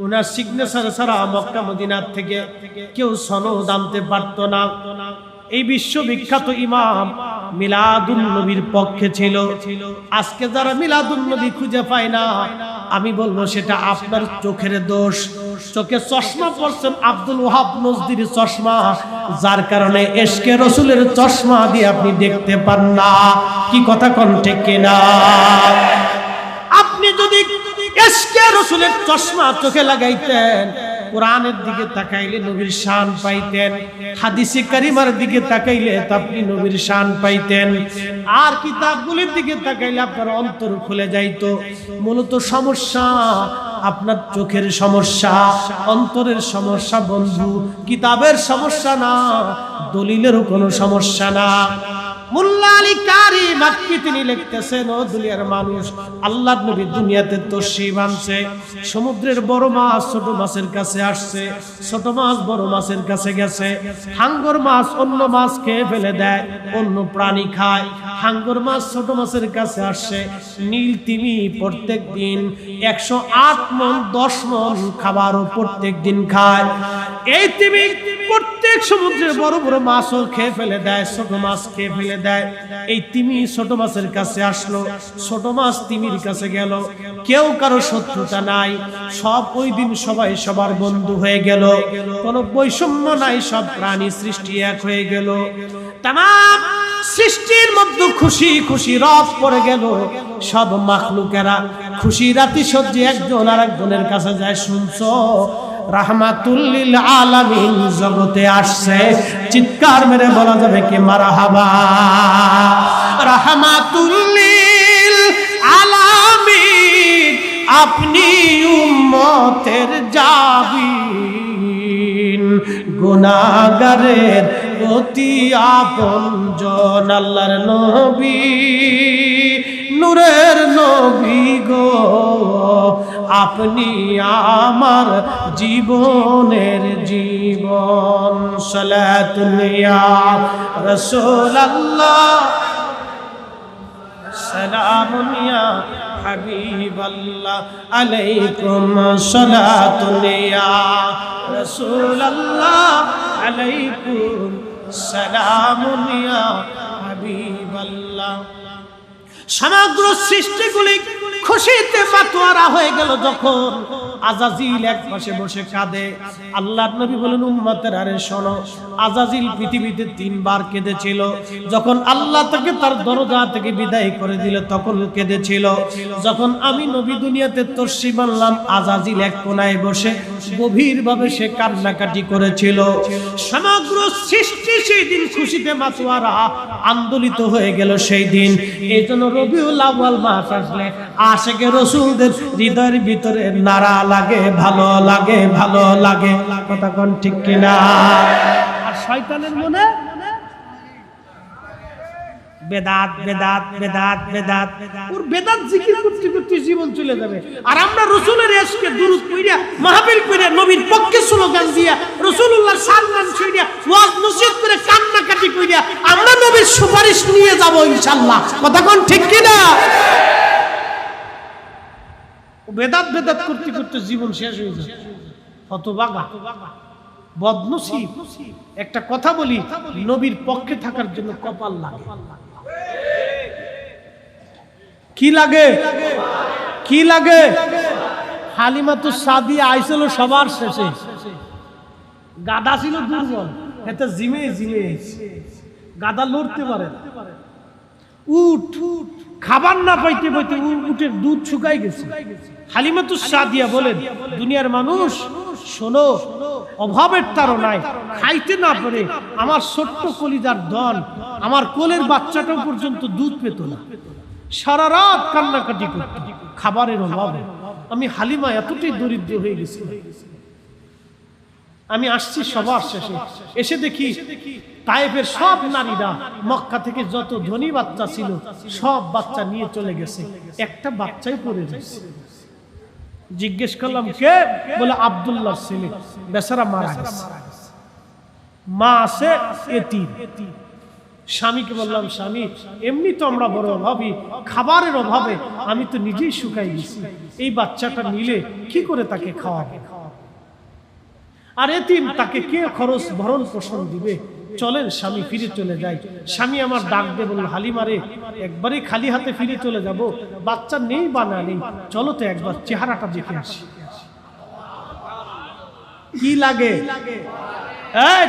ওনার সিগনেচার ছাড়া মক্কা মদিনার থেকে কেউ সনদ আনতে পারত না এই বিশ্ববিখ্যাত ইমাম মিলাদুন নবীর পক্ষে ছিল আজকে যারা মিলাদুন নবী খুঁজে পায় না আমি বলবো সেটা আপনার চোখের দোষ চোখে চশমা পড়ছেন আব্দুল ওয়াহাব নজদির চশমা যার কারণে ইশকে রাসূলের চশমা দিয়ে আপনি দেখতে পান না কি কথা কোন ঠিক কিনা আপনি যদি ইশকে রাসূলের চশমা চোখে লাগাইতেন কোরআনের দিকে তাকাইলে নবীর শান পাইতেন হাদিসে কারিমার দিকে তাকাইলে আপনি নবীর শান পাইতেন আর কিতাবগুলির দিকে তাকাইলে আপনার অন্তর খুলে যাইতো মূলত সমস্যা আপনার চোখের সমস্যা অন্তরের সমস্যা বন্ধু কিতাবের সমস্যা না দলিলেরও কোনো সমস্যা না মোল্লা আলী কারি মাক্কি তিনি লিখতেছেন ও দুনিয়ার মানুষ আল্লাহর নবী দুনিয়াতে তশরিফ আনছে সমুদ্রের বড় মাছ ছোট মাছের কাছে আসছে ছোট মাছ বড় মাছের কাছে গেছে হাঙ্গর মাছ অন্য মাছ খেয়ে ফেলে দেয় অন্য প্রাণী খায় হাঙ্গর মাছ ছোট মাছের কাছে আসছে নীল তিমি প্রত্যেকদিন 108 মণ 10 মণ খাবারও প্রত্যেকদিন খায় এই তিমি প্রত্যেক সমুদ্রের বড় বড় মাছও খেয়ে ফেলে দেয় ছোট মাছ খেয়ে ফেলে দেয় এই তিমি ছোট মাছের কাছে আসলো ছোট মাছ তিমির কাছে গেল কেউ কারো শত্রুতা নাই সব ওই দিন সবাই সবার বন্ধু হয়ে গেল কোনো বৈষম্য নাই সব প্রাণী সৃষ্টি এক হয়ে গেল তামাম সৃষ্টির মধ্যে খুশি খুশি রব পড়ে গেল সব মাখলুকেরা খুশি রাতি সজ্জে একজন আরেকজনের কাছে যায় শুনছো রাহমাতুল লিল আলামিন জগতে আসছে চিৎকার মেরে বলা যাবে কি মারহাবা রাহমাতুল লিল আলামিন আপনি উম্মতের জাবিন গুনাহগারের অতি আপনজন আল্লাহর নবী নূরের নবী গো আপনি আমার জীবনের জীবন সালাতুন ইয়া রাসূলুল্লাহ সালামুন ইয়া হাবিবাল্লাহ আলাইকুম সালাতুন ইয়া রাসূলুল্লাহ আলাইকুম সালামুন ইয়া হাবিবাল্লাহ সমগ্র সৃষ্টিগুলি খুশিতে মাতোয়ারা হয়ে গেল যখন আজাজিল এক পাশে বসে কাঁদে। আল্লাহর নবী বলেন উম্মতের আরে শোনো, আজাজিল পৃথিবীতে 3 বার কেঁদেছিল। যখন আল্লাহ তাকে তার দরজা থেকে বিদায় করে দিল তখন কেঁদেছিল। যখন আমি নবী দুনিয়াতে তশরিফ আনলাম আজাজিল এক কোনায় বসে গভীরভাবে সে কান্নাকাটি করেছিল। সমগ্র সৃষ্টি সেই দিন খুশিতে মাতোয়ারা আন্দোলিত হয়ে গেল সেই দিন। এই জন্য রবিউল আউয়াল মাস আসলে আশিকে রাসূলদের হৃদয়ের ভিতরে নারা লাগে, ভালো লাগে, ভালো লাগে। কথা কোন ঠিক কিনা? আর শয়তানের মনে বেদাত বেদাত বেদাত বেদাত, ওর বেদাত জিকির করতে করতে জীবন চলে যাবে। আর আমরা রাসূলের ইশকে দুরূদ পড়িয়া মাহফিল করে নবীর পক্ষে স্লোগান দিয়া রাসূলুল্লাহর সম্মান কইরা ওয়াজ নসিহত করে কান্নাকাটি কইরা আমরা নবীর সুপারিশ নিয়ে যাব ইনশাআল্লাহ। কথা কোন ঠিক কিনা? বেদাত বেদাত করতে করতে জীবন শেষ হয়ে যায়। হতভাগা, বদনসিব। একটা কথা বলি, নবীর পক্ষে থাকার জন্য কপাল লাগে। কি লাগে? কি লাগে? হালিমাতুস সাদিয়া আইছিল সবার শেষে, গাদা ছিল দুর্বল, এতে জিমে জিমে গাদা লড়তে পারে। উট খাবার না পাইতে পাইতে উটের দুধ শুকাই গেছে। হালিমাতুস সাদিয়া বলেন, দুনিয়ার মানুষ শোনো, অভাবের তাড়নায় খাইতে না পারে আমার ছোট্ট কলিজার ধন, আমার কোলের বাচ্চাটাও পর্যন্ত দুধ পেত না, সারা রাত কান্নাকাটি করত খাবারের অভাবে। আমি হালিমা এতটাই দরিদ্র হয়ে গেছি, আমি আসছি সবার শেষে। এসে দেখি তায়েফের সব নারীরা মক্কা থেকে যত ধনী বাচ্চা ছিল সব বাচ্চা নিয়ে চলে গেছে, একটা বাচ্চাই পড়ে রয়েছে। জিজ্ঞেস করলাম কে? বলে আব্দুল্লাহর ছেলে, বেচারা মারা গেছে। মা আছে এতিম। স্বামীকে বললাম, স্বামী এমনি তো আমরা বড় অভাবী, খাবারের অভাবে আমি তো নিজেই শুকাই গেছি, এই বাচ্চাটা নিলে কি করে তাকে খাওয়াবে? আর এতিম, তাকে কে খরচ ভরণ পোষণ দিবে? চলেন স্বামী ফিরে চলে যাই। স্বামী আমার ডাক দিয়ে বলল, হালিমারে একবারই খালি হাতে ফিরে চলে যাব, বাচ্চা নেই বা না নেই, চলো তো একবার চেহারাটা দেখে আসি। কি লাগে?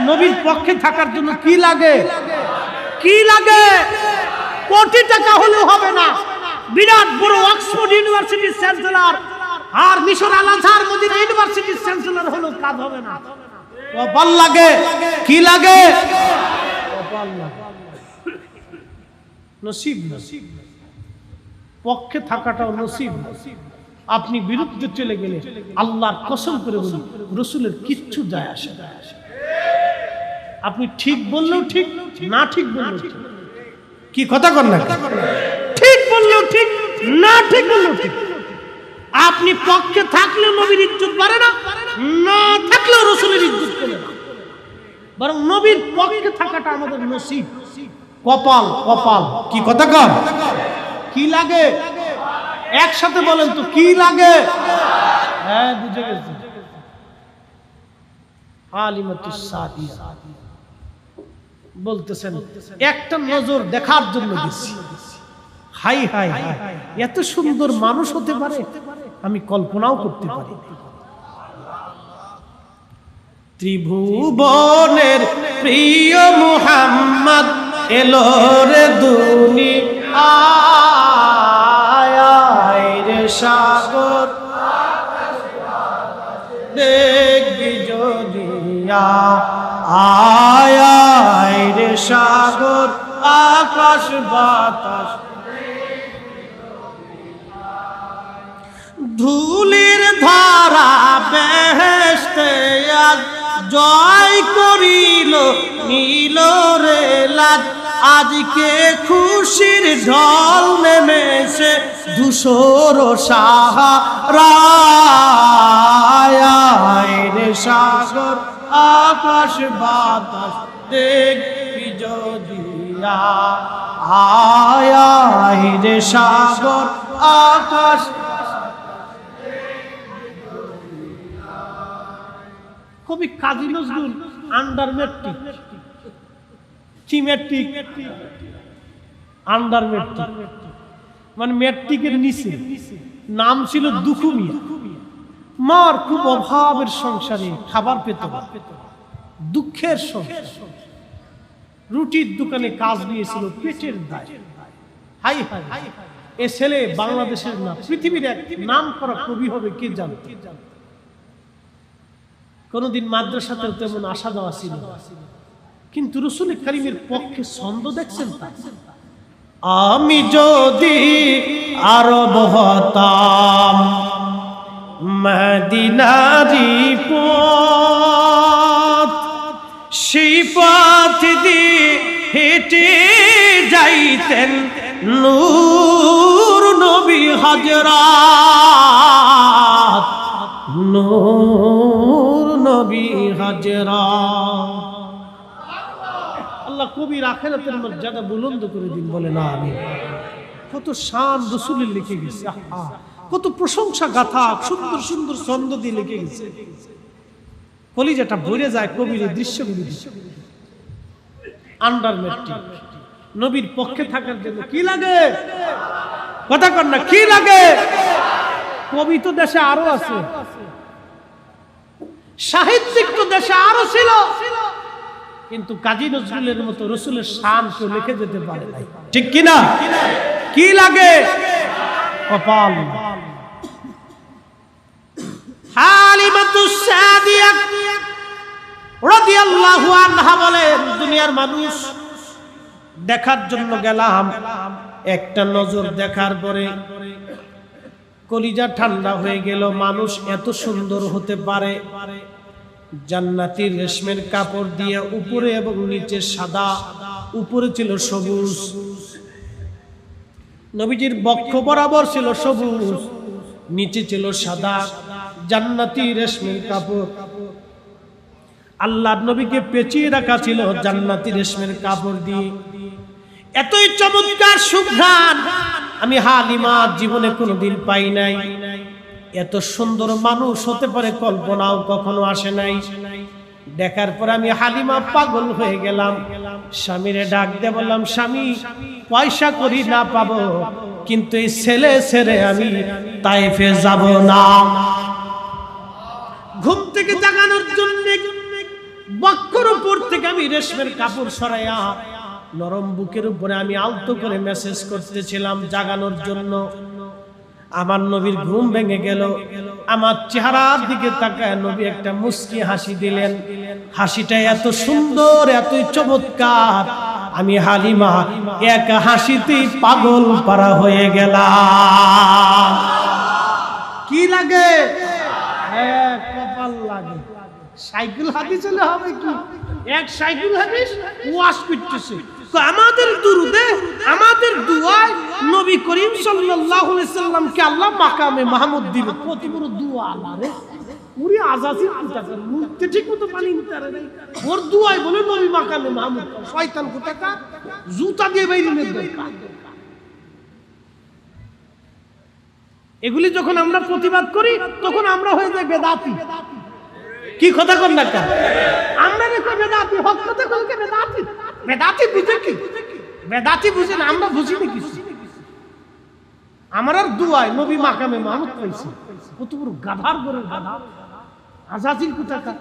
নবীর পক্ষে থাকার জন্য কি লাগে? কি লাগে? কোটি টাকা হলেও হবে না। বিরাট বড় অক্সফোর্ড ইউনিভার্সিটির চ্যান্সেলর আর মিশর আল আজহার মদিনা ইউনিভার্সিটির চ্যান্সেলর হলেও কাজ হবে না। কপাল লাগে। কি লাগে? কপাল লাগে, নসিব। পক্ষে থাকাটাও নসিব। আপনি বিরুদ্ধে চলে গেলে আল্লাহর কসম করে বলি রাসূলের কিচ্ছু যায় আসে না। আপনি ঠিক বললেও ঠিক, না ঠিক বললেও ঠিক। কি কথা কন না? ঠিক বললেও ঠিক, না ঠিক বললেও ঠিক। আপনি পক্ষে থাকলেও নবীর ইজ্জত বাড়ে না, না থাকলেও রাসূলের ইজ্জত কমে না। বরং নবীর পক্ষে থাকাটা আমাদের নসিব, কপাল। কপাল। কি কথা কন? কি লাগে? একসাথে বলেন তো, কি লাগে? হ্যাঁ, বুঝে গেছি। হালিমাতুস সাদিয়া বলতেছেন, একটা নজর দেখার জন্য গেছি। হাই হাই হাই, এত সুন্দর মানুষ হতে পারে আমি কল্পনাও করতে পারি। ত্রিভুবনের প্রিয় মুহাম্মদ এলো রে দুনিয়ায় রে সাগর দেখবি যদিয়া, আয় রে সাগর আকাশ বাতাস ধুলির ধারা বেহেশতে আজ জয় করিল নীল রে লাজ, আজকে খুশির ঢল নেমেছে ধূসর সাহারায় রে সাগর আকাশ বাতাস দেখবি যদিয়া, আয় রে সাগর আকাশ। কবি কাজী নজরুল আন্ডার মেট্রিক, কি মেট্রিক? Under matric. মানে ম্যাট্রিকের নিচে, নাম ছিল দুখু মিয়া। মার খুব অভাবের সংসারে, খাবার পেত না, দুঃখের সংসার। রুটির দোকানে কাজ নিয়েছিল পেটের দায়ে। হাই হাই, এ ছেলে বাংলাদেশের না পৃথিবীর এক নাম করা কবি হবে কে জানত। কোনদিন মাদ্রাসাতে তেমন আশা দেওয়া ছিল, কিন্তু রাসূল কারীমের পক্ষে ছন্দ দেখছেন তা। আমি যদি আরব হতাম, মদিনারি পথ, সেই পথ দিয়ে হেঁটে যাইতেন নূর নবী হযরত, নূর নবী হযরত। আল্লাহ কবির আখিরাতের মর্যাদা বুলন্দ করে দিন, বলে না আমি। কত শান রাসূলের লিখে গেছে, কত প্রশংসা গাথা সুন্দর সুন্দর ছন্দ দিয়ে লিখে গেছে। কলিজাটা ভরে যায় কবির দৃশ্যগুলি। আন্ডার ম্যাট্রিক নবীর পক্ষে থাকার জন্য কি লাগে? কথা কর না, কি লাগে? কবি তো দেশে আরো আছে, সাহিত্যিক তো দেশে আরো ছিল, কিন্তু কাজী নজরুলের মতো রাসূলের শান কেউ লিখে যেতে পারে নাই, ঠিক কি না? কি লাগে? কপাল। হালিমাতুস সাদিয়া রাদিয়াল্লাহু আনহা বলেন, দুনিয়ার মানুষ দেখার জন্য গেলাম, একটা নজর দেখার পরে কলিজা ঠান্ডা হয়ে গেল। মানুষ এত সুন্দর হতে পারে? জান্নাতি রেশমের কাপড় দিয়ে উপরে এবং নিচে সাদা, উপরে ছিল সবুজ। নবীজির বক্ষ বরাবর ছিল সবুজ, নিচে ছিল সাদা, জান্নাতি রেশমের কাপড়। আল্লাহর নবীকে পেঁচিয়ে রাখা ছিল জান্নাতি রেশমের কাপড় দিয়ে। এতই চমৎকার সুঘ্রাণ আমি হালিমা জীবনে কোনোদিন পাই নাই। এত সুন্দর মানুষ হতে পারে কল্পনাও কখনো আসে নাই। দেখার পর আমি হালিমা পাগল হয়ে গেলাম। স্বামীরে ডাক দিয়ে বললাম, স্বামী পয়সা করি না পাবো, কিন্তু এই ছেলে ছেড়ে আমি তায়েফে যাব না। ঘুম থেকে জাগানোর জন্য বক্ষর উপর থেকে আমি রেশমের কাপড় সরাইয়া নরম বুকের উপরে আমি আলতো করে মেসেজ করতেছিলাম জাগানোর জন্য। আমার নবীর ঘুম ভেঙে গেল। আমার চেহারার দিকে তাকায় নবী একটা মুস্কি হাসি দিলেন। হাসিটা এত সুন্দর, এতই চমৎকার, আমি হালিমা এক হাসিতেই পাগল পারা হয়ে গেলাম। কি লাগে? কপাল লাগে। সাইকেল হাদিস হলে হবে কি? এক সাইকেল হাদিস ওয়াজ করতেছে, আমাদের দুরুদে আমাদের দুআয় নবী করিম সাল্লাল্লাহু আলাইহি সাল্লামকে আল্লাহ মাকামে মাহমুদ দিল। কত বড় দোয়া আল্লাহ রে! উনি আজাজি কোথাকার মুখতে ঠিক মতো পানি নিতে পারে নাই, ওর দুআয় বলে নবী মাকামে মাহমুদ। শয়তান কোথাকার, জুতা দিয়ে বাইরে নিয়ে দরকার। এগুলি যখন আমরা প্রতিবাদ করি তখন আমরা হয়ে যাই বেদাতি। কি কথা কর না? আমরা দেখো বেদাতি, হক কথা বলকে বেদাতি। বেদাতি বুঝে কি? বেদাতি বুঝে না, আমরা বুঝি না কিছু। আমার আর দুআয় নবী মাকামে মাহমুদ পাইছি। কত বড় গাধার করে গাধা, আজাজিল কোথাকার।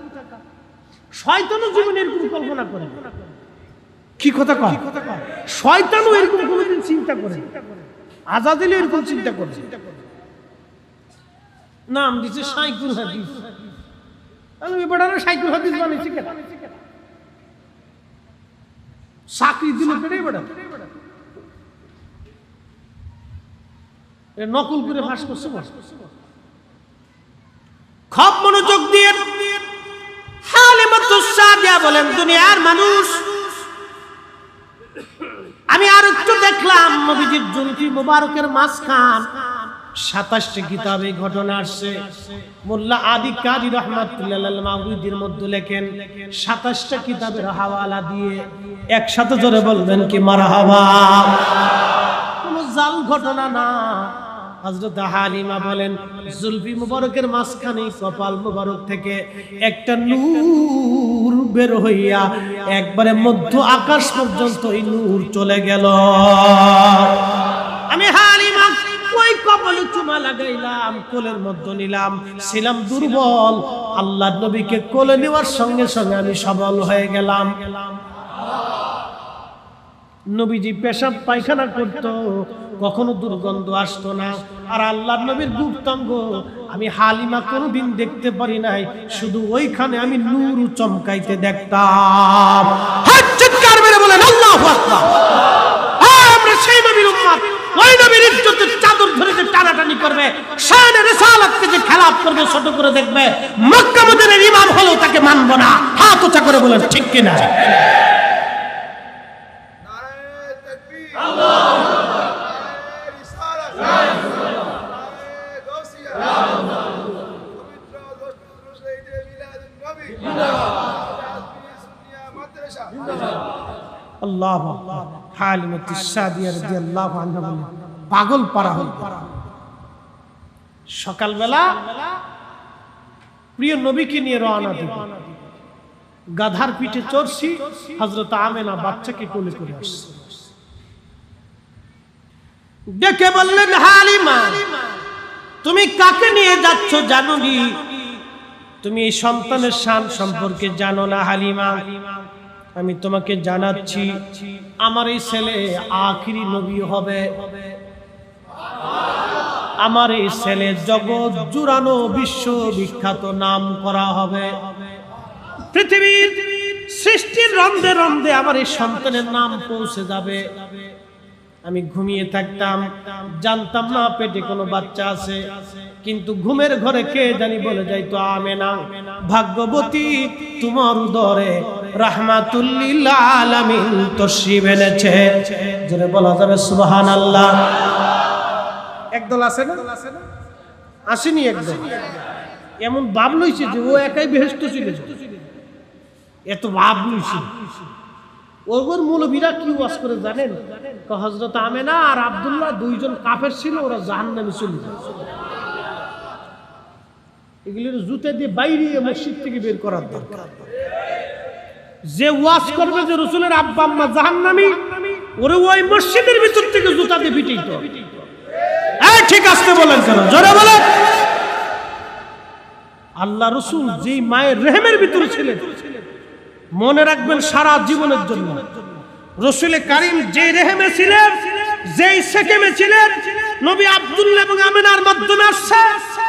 শয়তানও জীবনে এরকম কল্পনা করে। কি কথা কয়? শয়তানও এরকম কোনোদিন চিন্তা করে, আজাজিল এরকম চিন্তা করে। নাম দিচ্ছে সাইকুল হাদিস। আমি বড়রা সাইকুল হাদিস বানাইছি কেন? চাকরি দিল কেটে বড় নকল করে ফাঁস করছে। খুব মনোযোগ দিয়ে হালিমাতুস সাদিয়া বলেন, দুনিয়ার মানুষ আমি আর একটু দেখলাম নবীজির জুলফি মুবারকের মাঝখান 27টি কিতাবে ঘটনা আসছে। মোল্লা আদি কারি রাহমাতুল্লাহ আল মাওরিদির মধ্যে লেখেন 27টা কিতাবের হাওয়ালা দিয়ে একসাথে জোরে বলবেন কি মারহাবা। কোন জাল ঘটনা না। হযরত হালিমা বলেন, জুলফি মুবারকের মাঝখানে কপাল মুবারক থেকে একটা নূর বের হইয়া একবারে মধ্য আকাশ পর্যন্ত এই নূর চলে গেল। আমি হালিমা ওই কপালে চুমা লাগাইলাম, কোলের মধ্যে নিলাম, ছিলাম দুর্বল, আল্লাহর নবীকে কোলে নেওয়ার সঙ্গে সঙ্গে আমি সবল হয়ে গেলাম। নবীজি পেশাব পায়খানা করত, কখনো দুর্গন্ধ আসতো না। আর আল্লাহর নবীর গুপ্তাঙ্গ আমি হালিমা কোনোদিন দেখতে পারি নাই, শুধু ওইখানে আমি নূর চমকাইতে দেখতাম। হাত চিৎকার মেরে বলেন আল্লাহু আকবার। আমরা সেই নবীর উম্মত, ওই নবীর ইজ্জতের চাদর ধরে যে টানাটানি করবে, শানে রিসালাতকে যে খেলাপ করবে, ছোট করে দেখবে, মক্কা মদিনার ইমাম হলেও তাকে মানব না। হাত উঁচা করে বলেন ঠিক কিনা? আল্লাহু আকবার। হালিমাতুস সাদিয়া রাদিয়াল্লাহু আনহা বলেন, পাগল পারা হল। সকালবেলা প্রিয় নবীকে নিয়ে রওনা দিব, গাধার পিঠে চড়ছি, হযরত আমেনা বাচ্চাকে কোলে করে আসছে। ডেকে বললেন, হালিমা তুমি কাকে নিয়ে যাচ্ছ জানো নি? তুমি এই সন্তানের শান সম্পর্কে জানো না হালিমা? আমি তোমাকে জানাচ্ছি, আমার এই ছেলে আখিরি নবী হবে। আমার এই ছেলে জগৎ জুড়ানো বিশ্ব বিখ্যাত নাম করা হবে। পৃথিবীর সৃষ্টির রন্ধে রন্ধে আমার এই সন্তানের নাম পৌঁছে যাবে। আমি ঘুমিয়ে থাকতাম, জানতাম না পেটে কোনো বাচ্চা আছে, কিন্তু ঘুমের ঘরে কে জানি বলে যাইতো, আমেনা ভাগ্যবতী, তোমার উদরে রাহমাতুল লিল আলামিন তশরিফ এনেছে। জোরে বলা যাবে সুবহানাল্লাহ। একদল আছে না, আসেনি একদল, এমন ভাব লইছে যে ও একাই বেহেশতে চলে যাবে, এত ভাব লইছে। ওর মৌলবীরা কি ওয়াজ করে জানেন? হযরত আমেনা আর আব্দুল্লাহ দুইজন কাফের ছিল, ওরা জাহান্নামে চলে যায়। এগুলোর জুতা দিয়ে বাইরে মসজিদ থেকে বের করার দরকার। যে ওয়াজ করবে যে রাসূলের আব্বা আম্মা জাহান্নামী, ওরে ওই মসজিদের ভিতর থেকে জুতা দিয়ে পিটাইত। এই ঠিক আসতে বলেন কেন? জোরে বলেন। আল্লাহ রাসূল যেই মায়ের রেহেমের ভিতরে ছিলেন, মনে রাখবেন সারা জীবনের জন্য, রাসূল কারীম যে রেহেমে ছিলেন, যেই সেকেমে ছিলেন, নবী আব্দুল্লাহ এবং আমিনার মাধ্যমে আসছে,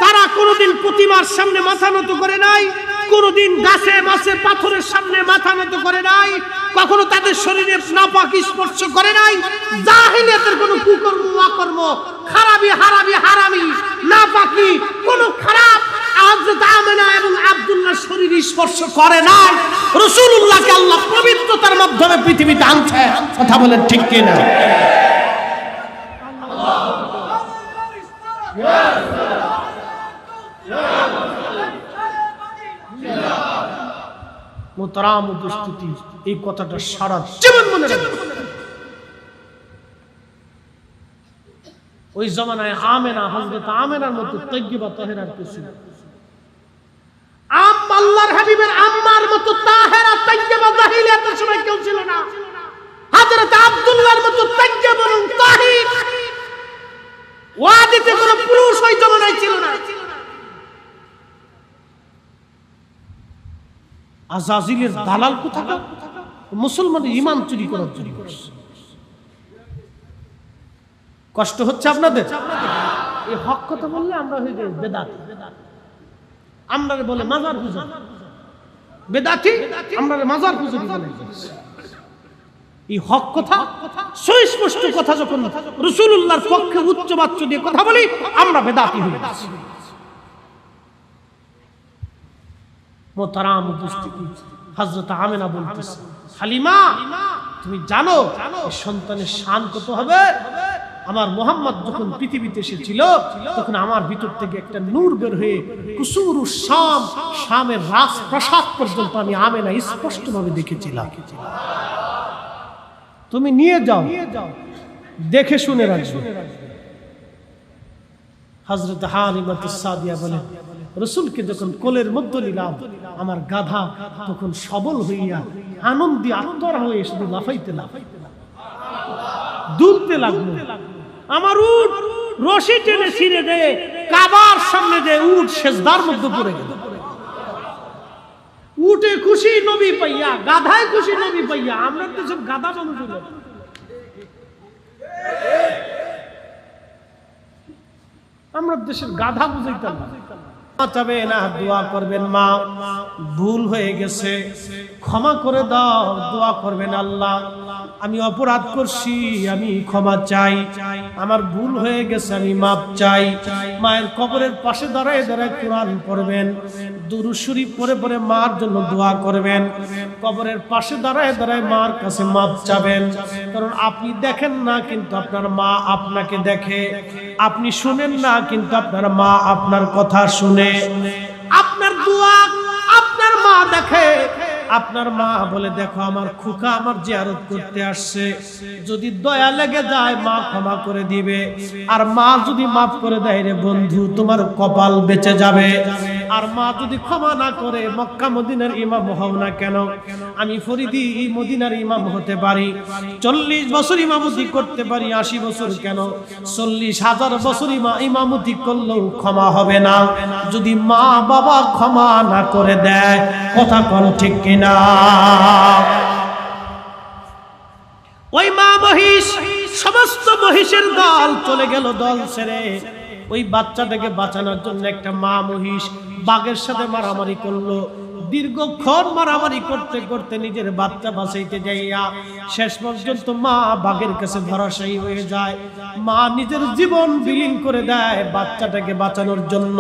তারা কোনোদিন প্রতিমার সামনে মাথা নত করে নাই, কোনোদিন গাছে মাছে পাথরের সামনে মাথা নত করে নাই, কখনো তাদের শরীরে নাপাক স্পর্শ করে নাই। জাহিলিয়াতের কোনো কুকর্ম অকর্ম, খারাপি হারামি হারামি নাপাকি কোনো খারাপ হযরত আমিনা এবং আব্দুল্লাহ শরীর স্পর্শ করে নাই। রাসূলুল্লাহকে আল্লাহ পবিত্রতার মাধ্যমে পৃথিবীতে আনছে। কথা বলেন ঠিক কি না? মুহতারাম উপস্থিতি, এই কথাটা সারা জীবন মনে রাখবেন। ওই জামানায় আমেনা, হযরত আমেনার মতো তাইয়্যিবা তাহেরার কিছু, আল্লাহর হাবিবের আম্মার মতো তাহেরা তাইয়্যিবা জাহিলিয়াতের সময় কেউ ছিল না। হযরত আব্দুল্লাহর মতো তাইয়্যিবা এবং তাহির ওয়াদিতে কোনো পুরুষ ওই জামানায় ছিল না। আজাজিলের দালাল কোথাকার, মুসলমানের ঈমান চুরি করার জন্য করছে। কষ্ট হচ্ছে আপনাদের? এই হক কথা বললে আমরা হয়ে যাই বেদাতি। আমরা বলে মাজার পূজা, বেদাতি আমরা মাজার পূজা বলে। এই হক কথা, সুস্পষ্ট কথা যখন রাসূলুল্লাহর পক্ষে উচ্চ বাচ্চ দিয়ে কথা বলি, আমরা বেদাতি হয়ে যাচ্ছি। মুহতারাম উপস্থিতি, হযরত আমিনা বলতেছে, হালিমা তুমি জানো এই সন্তানের শান কত হবে? আমার মুহাম্মদ যখন পৃথিবীতে এসেছিল, তখন আমার ভিতর থেকে একটা নূর বের হয়ে কুসুরুস শাম, শামের রাজপ্রাসাদ পর্যন্ত আমি আমিনা স্পষ্টভাবে দেখেছিলাম। তুমি নিয়ে যাও, দেখে শুনে রাখবে। হযরত হালিমাতুস সাদিয়া বলেন, রাসূলকে যখন কোলের মধ্যে নিলাম, আমার গাধা তখন সবল হইয়া আনন্দে আত্মরা হয়ে শুধু লাফাইতে লাফাইতে দুলতে লাগলো। আমার উট রশি টেনে ছিঁড়ে দেয়, কাবার সামনে যে উট সেজদার মধ্যে পড়ে গেল। উটে খুশি নবী পাইয়া, গাধায় খুশি নবী পাইয়া। আমরা তো সব গাধা মানুষ হলো। আমরা দেশের গাধা বুঝাইতাম না। চাবে না, দোয়া করবেন মা ভুল হয়ে গেছে, ক্ষমা করে দাও। দোয়া করবেন আল্লাহ আমি অপরাধ করছি, আমি ক্ষমা চাই, আমার ভুল হয়ে গেছে, আমি মাপ চাই। মায়ের কবরের পাশে দাঁড়ায় দাঁড়ায় কোরআন পড়বেন, দুরূদ শরীফ পড়ে পড়ে মার জন্য দোয়া করবেন। কবরের পাশে দাঁড়ায় দাঁড়ায় মার কাছে মাপ চাবেন। কারণ আপনি দেখেন না কিন্তু আপনার মা আপনাকে দেখে, আপনি শুনেন না কিন্তু আপনার মা আপনার কথা শুনে, আপনার দোয়া আপনার মা দেখে। আপনার মা বলে দেখো আমার খোকা আমার জিয়ারত করতে আসছে, যদি দয়া লেগে যায় মা ক্ষমা করে দিবে। আর মা যদি মাফ করে দেয় রে বন্ধু তোমার কপাল বেঁচে যাবে। আর মা যদি ক্ষমা না করে মক্কা মদিনার ইমাম হও না কেন, আমি ফরিদি মদিনার ইমাম হতে পারি, 40 বছর ইমামতি করতে পারি, 80 বছর কেন 40,000 বছর ইমামতি করলেও ক্ষমা হবে না যদি মা বাবা ক্ষমা না করে দেয়। কথা কোন ঠিক কিনা? ওই মা মহিষ, সমস্ত মহিষের দল চলে গেল দল ছেড়ে। ওই বাচ্চাটাকে বাঁচানোর জন্য একটা মা মহিষ বাঘের সাথে মারামারি করলো। দীর্ঘক্ষণ মারামারি করতে করতে নিজের বাচ্চা বাঁচাইতে যাইয়া শেষ পর্যন্ত মা বাঘের কাছে ধরাশায়ী হয়ে যায়। মা নিজের জীবন বিলীন করে দেয় বাচ্চাটাকে বাঁচানোর জন্য।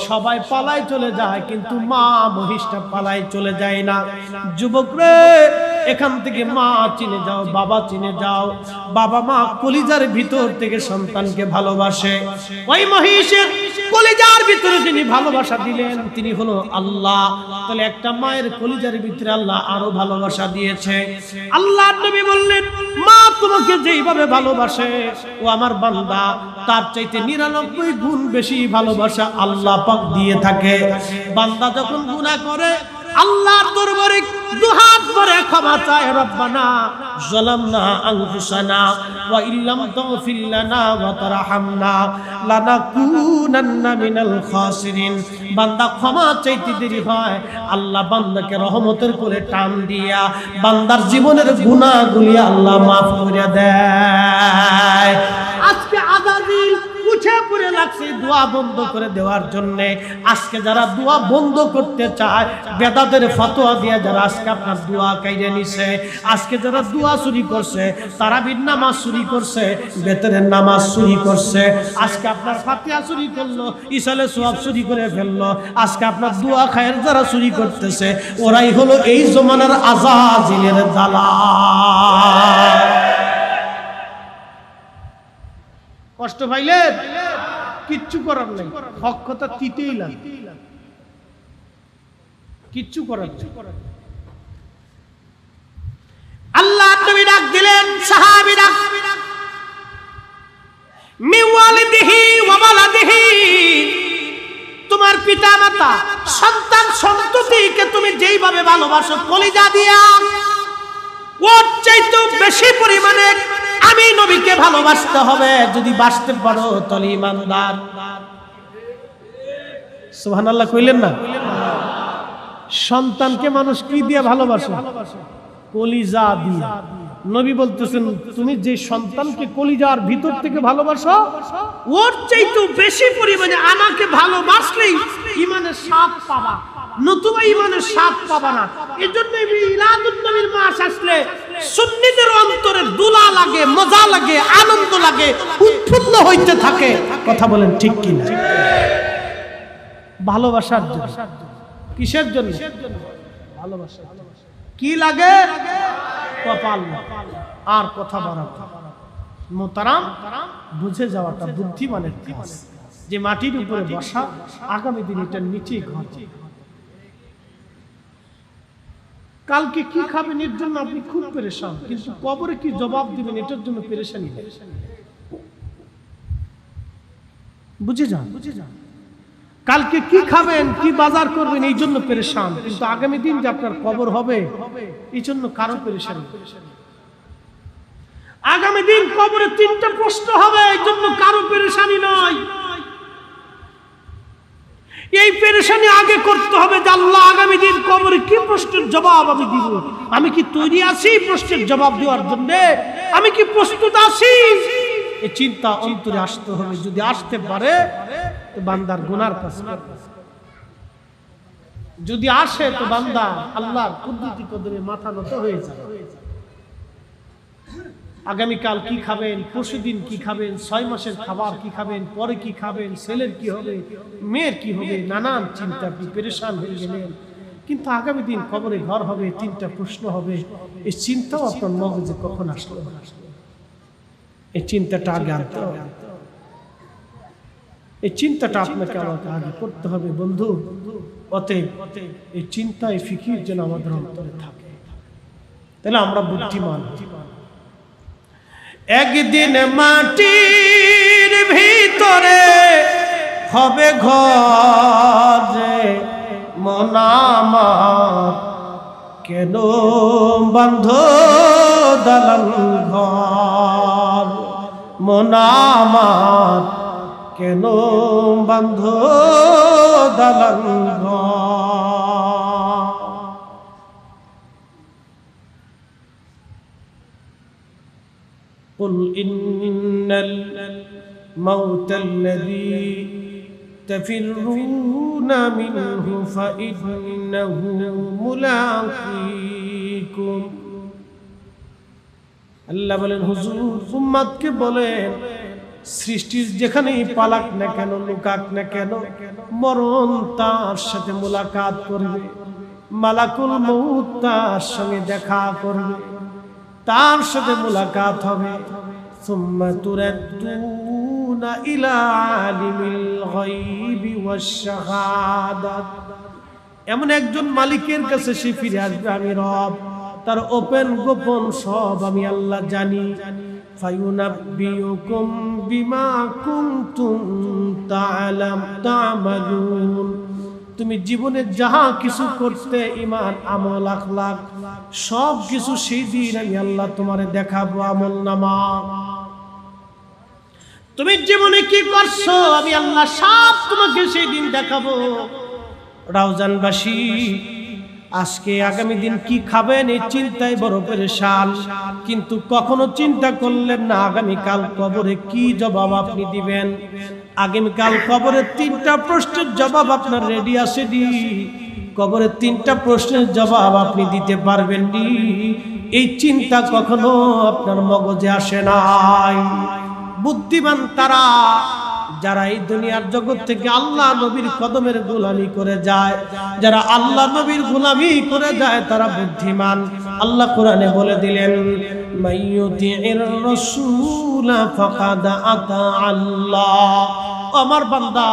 সবাই পালায় চলে যায় কিন্তু মা মহিষটা পালায় চলে যায় না। যুবক রে, এখান থেকে মা চিনে যাও, বাবা চিনে যাও। বাবা মা কলিজার ভিতর থেকে সন্তানকে ভালোবাসে। ওই মহিষের কলিজার ভিতরে যিনি ভালোবাসা দিলেন তিনি হলো আল্লাহ। তাহলে একটা মায়ের কলিজার ভিতরে আল্লাহ আরো ভালোবাসা দিয়েছে। আল্লাহর নবী বললেন মা তোমাকে যেইভাবে ভালোবাসে ও আমার বান্দা তার চাইতে 99 গুণ বেশি ভালোবাসা আল্লাহ পাক দিয়ে থাকে। বান্দা যখন গুনাহ করে আল্লাহর দরবারে দুহাত ভরে ক্ষমা চায়, রব্বানা যালামনা আনফুসানা ওয়া ইল্লাম তাগফির লানা ওয়া তারহামনা লানাকুনান্না মিনাল খাসিরিন। বান্দা ক্ষমা চাইতে দেরি হয়, আল্লাহ বান্দাকে রহমতের কোলে টান দিয়া বান্দার জীবনের গুনাহগুলি আল্লাহ মাফ করে দেয়। আজকে আযাজিল উঠে পড়ে লাগছে দোয়া বন্ধ করে দেওয়ার জন্য। আজকে যারা দোয়া বন্ধ করতে চায় বেদাতের ফতোয়া দিয়ে যারা আজকে আপনার দোয়া কাইরে নিছে, আজকে যারা দোয়া চুরি করছে, তারাবির নামাজ চুরি করছে, বেতনের নামাজ চুরি করছে, আজকে আপনার ফাতিহা চুরি করলো, ইসালে সওয়াব চুরি করে ফেললো, আজকে আপনার দোয়া খায়ের যারা চুরি করতেছে ওরাই হলো এই জমানার আযাজিলের দালাল। কষ্ট পাইলে কিচ্ছু করার নেই, হক কথা তিতেই লাগে, কিচ্ছু করার নেই। আল্লাহ নবী ডাক দিলেন, সাহাবীরা মিওয়ালিদিহি ওয়া ওয়ালাদিহি, তোমার পিতা মাতা সন্তান সন্ততিকে তুমি যেইভাবে ভালোবাসো কলিজা দিয়া, ওর চাইতে বেশি পরিমাণে আমি নবীকে ভালোবাসতে হবে। যদি বাসতে পারো তাহলে ঈমানদার। সুবহানাল্লাহ কইলেন না? সন্তানকে মানুষ কি দিয়ে ভালোবাসে? কলিজা দিয়ে। নবী বলতেছেন তুমি যে সন্তানকে কলিজার ভিতর থেকে ভালোবাসো ওর চাইতে বেশি পরিমাণে আমাকে ভালোবাসলেই ঈমানের স্বাদ পাবা, নতুবা ঈমানের স্বাদ পাবা না। এজন্য মিলাদুন নবীর মাস আসলে সুন্নিদের অন্তরে দোলা লাগে, মজা লাগে, আনন্দ লাগে, উৎফুল্ল হইতে থাকে। কথা বলেন ঠিক কি না? ভালোবাসার জন্য। কিসের জন্য? ভালোবাসা। কি লাগে? কপাল আর কথা বাড়ানো। মোহতারাম, বুঝে যাওয়াটা বুদ্ধিমানের কাজ। যে মাটির উপরে বসা, আগামী দিন এটা নিচে ঘর। কালকে কি খাবেন এর জন্য আপনি খুব পেরেশান, কিন্তু কবরে কি জবাব দিবেন এটার জন্য পেরেশানি নেই। বুঝে যান, বুঝে যান। কালকে কি খাবেন, কি বাজার করবেন এই জন্য পেরেশান, কিন্তু আগামী দিন যে আপনার কবর হবে এই জন্য কারো পেরেশানি। আগামী দিন কবরে 3টা প্রশ্ন হবে, এই জন্য কারো পেরেশানি নয়। এই পেরেশানি আগে করতে হবে যে আল্লাহ আগামী দিন কবরে কি প্রশ্নের জবাব আমি দিব, আমি কি তৈরি আছি প্রশ্নের জবাব দেওয়ার জন্য, আমি কি প্রস্তুত আছি, এই চিন্তা অন্তরে আসতে হবে। যদি আসতে পারে তো বান্দার গুনার কাজ করবে, যদি আসে তো বান্দা আল্লাহর কুদরতি কদরে মাথা নত হয়ে যাবে। আগামীকাল কি খাবেন, পরশুদিন কি খাবেন, 6 মাসের খাবার কি খাবেন, পরে কি খাবেন, ছেলের কি হবে, মেয়ের কি হবে, নানান চিন্তা পেরেশান হয়ে গেলেন। কিন্তু আগামী দিন কবরে ঘর হবে, 3টা প্রশ্ন হবে, এই চিন্তাও আপনার মগজে কখন আসলো? এই চিন্তাটা আগে আনতে হবে, এই চিন্তাটা আপনাকে আমাকে আগে করতে হবে বন্ধু। অতএব এই চিন্তা, এই ফিকির যেন আমাদের অন্তরে থাকে, তাহলে আমরা বুদ্ধিমান। একদিন মাটির ভিতরে হবে ঘর রে মন আমার, কেন বন্ধ দালান ঘর, মন আমার কেন বন্ধ দালান ঘর। قل إن الموت الذي تفرون منه فإنه ملاقيكم। আল্লাহ বলেন হুজুর উম্মতকে বলেন সৃষ্টির যেখানেই পালাক না কেন, লুকাক না কেন, মরণ তার সাথে মুলাকাত করবে, মালাকুল মউত তার সঙ্গে দেখা করবে, তার সাথে মুলাকাত হবে। সুম্মা তুরাদ্দুনা ইলা আলিমিল গায়বি ওয়াশ শাহাদাত, এমন একজন মালিকের কাছে সে ফিরে আসবে, আমি রব, তার ওপেন গোপন সব আমি আল্লাহ জানি। ফায়ুনাব্বিউকুম বিমা কুনতুম তা'মালুন, তুমি জীবনে যাহা কিছু করতে, ঈমান আমল আখলাক সব কিছু সেই দিন আমি আল্লাহ তোমারে দেখাবো আমলনামা। তুমি জীবনে কি করছো আমি আল্লাহ সব তোমাকে সেই দিন দেখাবো। রাউজানবাসী আজকে আগামী দিন কি খাবেন এই চিন্তায় বড় পেরেশান, কিন্তু কখনো চিন্তা করলেন না আগামীকাল কবরে কি জবাব আপনি দিবেন। আগামীকাল কবরের 3টা প্রশ্নের জবাব আপনার রেডি আছে নি? কবরের 3টা প্রশ্নের জবাব আপনি দিতে পারবেন নি? এই চিন্তা কখনো আপনার মগজে আসে নাই। বুদ্ধিমান তারা যারা এই দুনিয়ার জগৎ থেকে আল্লাহ নবীর কদমের গোলামি করে যায়, যারা আল্লাহ নবীর গোলামি করে যায় তারা বুদ্ধিমান। আল্লাহ কোরআনে বলে দিলেন মাইয়ুতির রাসূল ফাকাদ আতা আল্লাহ, আমার বান্দা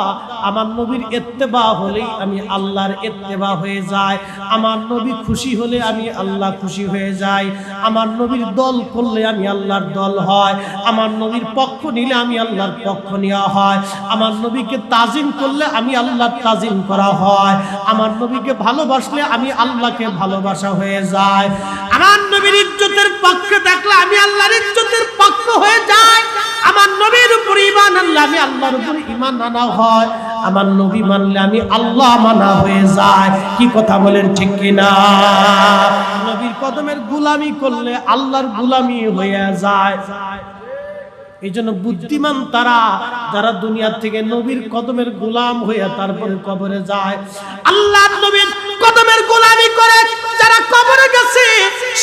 আমার নবীর ইত্তেবা হলেই আমি আল্লাহর ইত্তেবা হয়ে যায়, আমার নবী খুশি হলে আমি আল্লাহ খুশি হয়ে যাই, আমার নবীর দল করলে আমি আল্লাহর দল হয়, আমার নবীর পক্ষ নিলে আমি আল্লাহর পক্ষ নেওয়া হয়, আমার নবীকে তাজিম করলে আমি আল্লাহর তাজিম করা হয়, আমার নবীকে ভালোবাসলে আমি আল্লাহকে ভালোবাসা হয়ে যায়, আমার নবীর ইজ্জতের পক্ষে থাকলে আমি আল্লাহর ইজ্জতের পক্ষ হয়ে যাই, আমার নবীর উপর ঈমান আনলে আমি আল্লাহর উপর ঈমান আনা হয়, আমার নবী মানলে আমি আল্লাহ মানা হয়ে যায়। কি কথা বলেন ঠিক কিনা? নবীর কদমের গোলামি করলে আল্লাহর গোলামি হয়ে যায়। এই জন্য বুদ্ধিমান তারা যারা দুনিয়া থেকে নবীর কদমের গোলাম হয়ে তারপরে কবরে যায়। আল্লাহর নবীর কদমের গোলামি করে যারা কবরে গেছে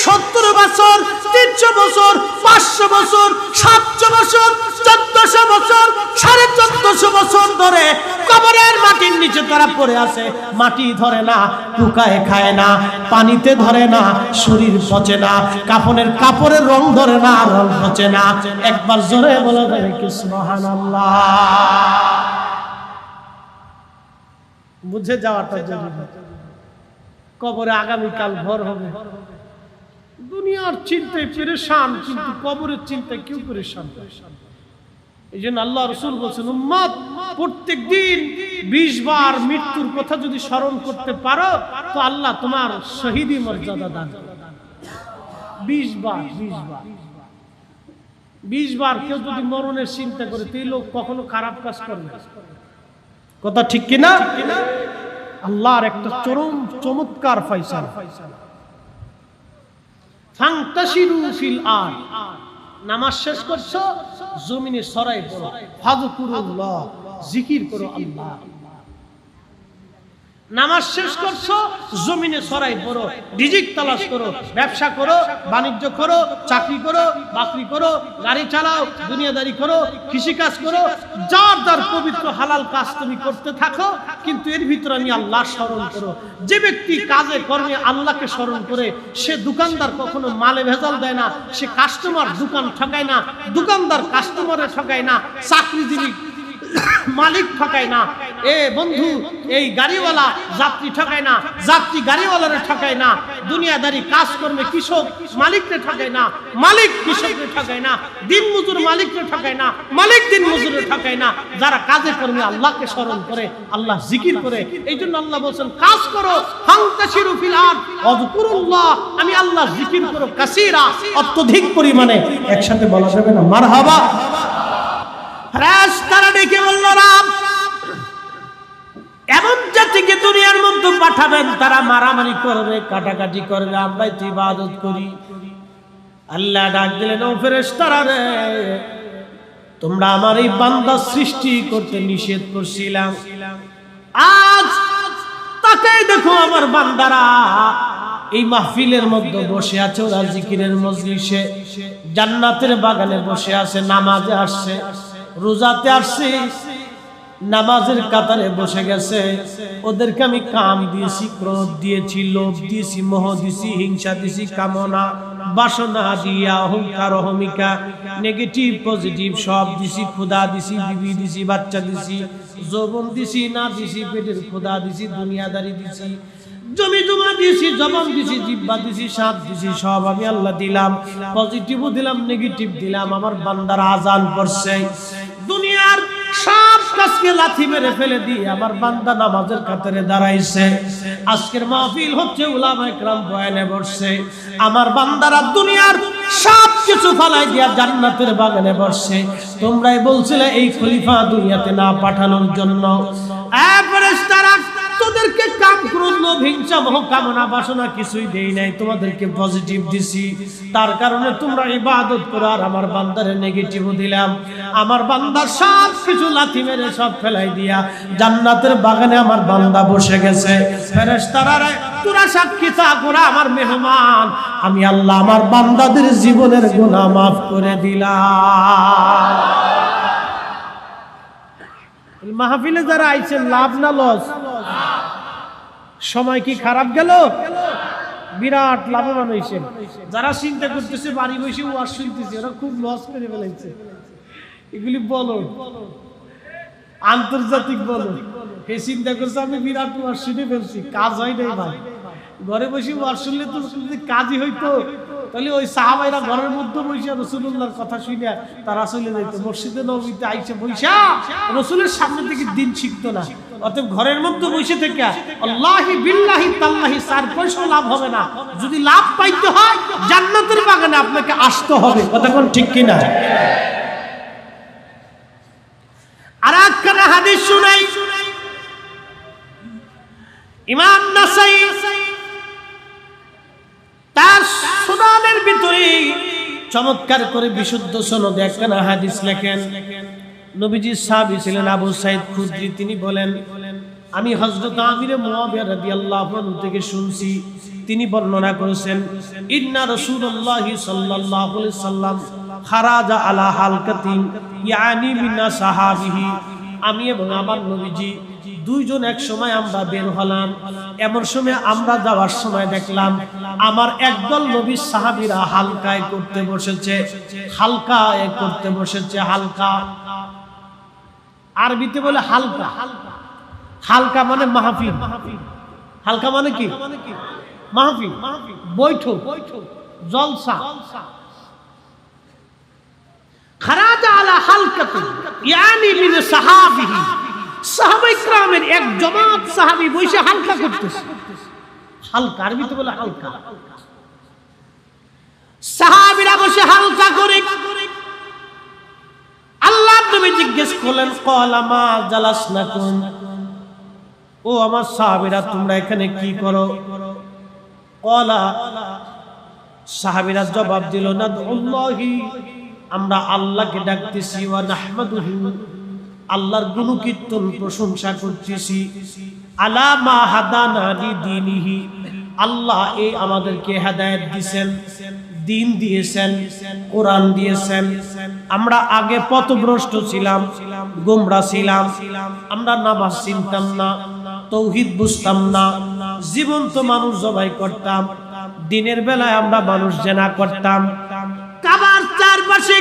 70 বছর, 300 বছর, 500 বছর, 700 বছর, 1400 বছর, 1450 বছর ধরে কবরের মাটির নিচে তারা পড়ে আছে। মাটি ধরে না, পোকায় খায় না, পানিতে ধরে না, শরীর পচে না, কাপড়ের রং ধরে না, রং পচে না। একবার জোরে বলে দেবে কি সুবহানাল্লাহ। বুঝে যাওয়াটা জরুরি। কবরে আগামীকাল ভোর হবে। দুনিয়ার চিন্তায় পেরেশান, কিন্তু কবরের চিন্তায় কেউ পেরেশান। এই জন্য আল্লাহ রাসূল বলেছেন উম্মত প্রত্যেক দিন 20 বার মৃত্যুর কথা যদি স্মরণ করতে পারো তো আল্লাহ তোমার শহীদি মর্যাদা দান করবে। 20 বার 20 বার কেউ যদি মরণের চিন্তা করে তো এই লোক কখনো খারাপ কাজ করবে না। কথা ঠিক কিনা? আল্লাহর একটা চরম চমৎকার ফয়সালা। ফান্তাশিরু ফিল আরদ, নামাজ শেষ করছো জমিনে ছড়াই পড়ো, ফাযকুরুল্লাহ, জিকির করো আল্লাহ। নামাজ শেষ করছো জমিনে ছড়াই পড়ো, রিজিক তালাশ করো, ব্যবসা করো, বাণিজ্য করো, চাকরি করো, বাকরি করো, গাড়ি চালাও, দুনিয়াদারি করো, কৃষি কাজ করো, যার যার পবিত্র হালাল কাজ তুমি করতে থাকো, কিন্তু এর ভিতরে আমি আল্লাহ স্মরণ করো। যে ব্যক্তি কাজে কর্মে আল্লাহকে স্মরণ করে, সে দোকানদার কখনো মালে ভেজাল দেয় না, সে কাস্টমার দোকান ঠকায় না, দোকানদার কাস্টমারে ঠকায় না, চাকরিজীবী মালিক ঠকায় না, এ বন্ধু এই গাড়িওয়ালা যাত্রী ঠকায় না, যাত্রী গাড়িওয়ালারে ঠকায় না, দুনিয়াদারি কাজ কর্মে কৃষক মালিকরে ঠকায় না, মালিক কৃষকরে ঠকায় না, দিন মজুর মালিকরে ঠকায় না, মালিক দিন মজুরে ঠকায় না। যারা কাজে কর্মে আল্লাহকে স্মরণ করে, আল্লাহ জিকির করে, এই জন্য আল্লাহ বলছেন কাজ করো, ফান্তাশিরু ফিল আরদ ওয়াযকুরুল্লাহ, আমি আল্লাহ জিকির করো কাসীরা, অত্যধিক পরিমাণে। একসাথে বলা যাবে না মারহাবা? ফেরেশতারা ডেকে বলল, রাব এমন জাতিকে দুনিয়ার মধ্যে পাঠাবেন তারা মারামারি করবে, কাটাকাটি করবে, আমরা তো ইবাদত করি। আল্লাহ ডাক দিলেন, ও ফেরেশতারা রে, তোমরা আমার এই বান্দা সৃষ্টি করতে নিষেধ করছিলাম, আজ তাকে দেখো আমার বান্দারা এই মাহফিলের মধ্যে বসে আছে, ওরা জিকিরের মজলিসে জান্নাতের বাগানে বসে আছে, নামাজে আসছে, রোজাতে আসছে, নামাজের কাতারে বসে গেছে। ওদেরকে আমি কাম দিয়েছি, ক্রোধ দিয়েছি, লোভ দিয়েছি, মোহ দিয়েছি, হিংসা দিয়েছি, কামনা বাসনা দিয়া, অহংকার অহমিকা, নেগেটিভ পজিটিভ সব দিছি, ক্ষুধা দিছি, বিবি দিছি, বাচ্চা দিছি, যৌবন দিছি, না দিছি, পেটের ক্ষুধা দিছি, দুনিয়াদারি দিছি, জমি জমা দিয়েছি, জবান দিছি, জিহ্বা দিছি, সাপ দিছি, সব আমি আল্লাহ দিলাম। পজিটিভও দিলাম, নেগেটিভ দিলাম। আমার বান্দার আজান পড়ছে, দুনিয়ার সব কাজকে লাথি মেরে ফেলে দিয়ে আমার বান্দা নামাজের কাতারে দাঁড়াইছে। আজকের মাহফিল হচ্ছে উলামায়ে কেরাম বয়ানে বসছে, আমার বান্দারা দুনিয়ার সব কিছু ফালাই দিয়া জান্নাতের বাগানে বসছে। তোমরাই বলছিলে এই খলিফা দুনিয়াতে না পাঠানোর জন্য। ফেরেশতারা তোদেরকে কাম ক্রোধ লোভ হিংসা মোহ কামনা বাসনা কিছুই দেই নাই, তোমাদেরকে পজিটিভ দিছি, তার কারণে তোমরা ইবাদত করো। আর আমার বান্দারে নেগেটিভ দিলাম, আমার বান্দা সব কিছু লাথি মেরে সব ফেলাই দিয়া জান্নাতের বাগানে আমার বান্দা বসে গেছে। ফেরেশতারা তোরা সাক্ষী থাক, ওরা আমার মেহমান, আমি আল্লাহ আমার বান্দাদের জীবনের গুনাহ মাফ করে দিলাম। মাহফিলে যারা আইছেন লাভ না লস? সময় কি খারাপ গেল? বিরাট লাভবান হয়েছে। যারা চিন্তা করতেছে বাড়ি বসে ওয়াজ শুনতেছে, ওরা খুব লস করে ফেলাইছে। এগুলি বলো আন্তর্জাতিক বলো, হে চিন্তা করছে আমি বিরাট ওয়াজ শুনে ফেলছি, কাজ হয় নাই ভাই। ঘরে বসে ওয়াজ শুনলে তো যদি কাজই হইতো, তাহলে ওই সাহাবাইরা ঘরের মধ্যে বসে রাসূলুল্লাহর কথা শুনে তারা চলে যাইতো, মসজিদে নববীতে আইসা বইসা রাসূলের সামনে থেকে দিন শিখতো না। অতএব ঘরের মধ্যে বসে থেকে আল্লাহি বিল্লাহি তাল্লাহি 4 পয়সা লাভ হবে না। যদি লাভ পাইতে হয় জান্নাতের বাগানে আপনাকে আসতে হবে। কথা কোন ঠিক কিনা? আর একটা হাদিস শুনাই, ইমাম নাসাই তার সুনানের ভিতরে চমৎকার করে বিশুদ্ধ সনদে একখানা হাদিস লেখেন। নবীজির সাহাবী ছিলেন আবু সাঈদ খুদরি, তিনি বলেন আমি হযরত আমির মুয়াবিয়া রাদিয়াল্লাহু আনহু থেকে শুনছি, তিনি বর্ণনা করেছেন ইন্না রাসূলুল্লাহি সাল্লাল্লাহু আলাইহি সাল্লাম খারাজা আলা হালকাতিন ইয়ানি মিনা সাহাবিহি, আমি এবং আমার নবীজি দুইজন এক সময় আমরা বের হলাম। এমন সময় আমরা যাওয়ার সময় দেখলাম আমার একদল নবীর সাহাবীরা হালকায় করতে বসেছে, হালকায় করতে বসেছে। হালকা আরবিতে বলে হালকা, হালকা মানে মাহফিল, হালকা মানে কি? মাহফিল, বৈঠক, জলসা। খারাজা আলা হালকাতিন ইয়ানি মিন সাহাবিহি, সাহাবায়ে কিরামের এক জামাত সাহাবী বসে হালকা করতেছে। হালকা আরবিতে বলে হালকা। সাহাবীরা বসে হালকা করে জিজ্ঞেস করলেন ক্বালা মা জালাসনাকুম, ও আমার সাহাবীরা তোমরা এখানে কি করো? ক্বালা, সাহাবীরা জবাব দিল নাদউল্লাহি, আমরা আল্লাহকে ডাকতেছি, ওয়া নাহমাদুহু, আল্লাহর গুণকীর্তন প্রশংসা করতেছি, আলা মা হাদানা লিদীনিহি, আল্লাহ এই আমাদেরকে হেদায়েত দিয়েছেন, দিন দিয়েছেন, কোরআন দিয়েছেন। আমরা আগে পথভ্রষ্ট ছিলাম, গোমরা ছিলাম, আমরা নামাজ চিনতাম না, তাওহীদ বুঝতাম না, জীবন্ত মানুষ জবাই করতাম, দিনের বেলায় আমরা মানুষ জেনা করতাম, কাবার চারপাশে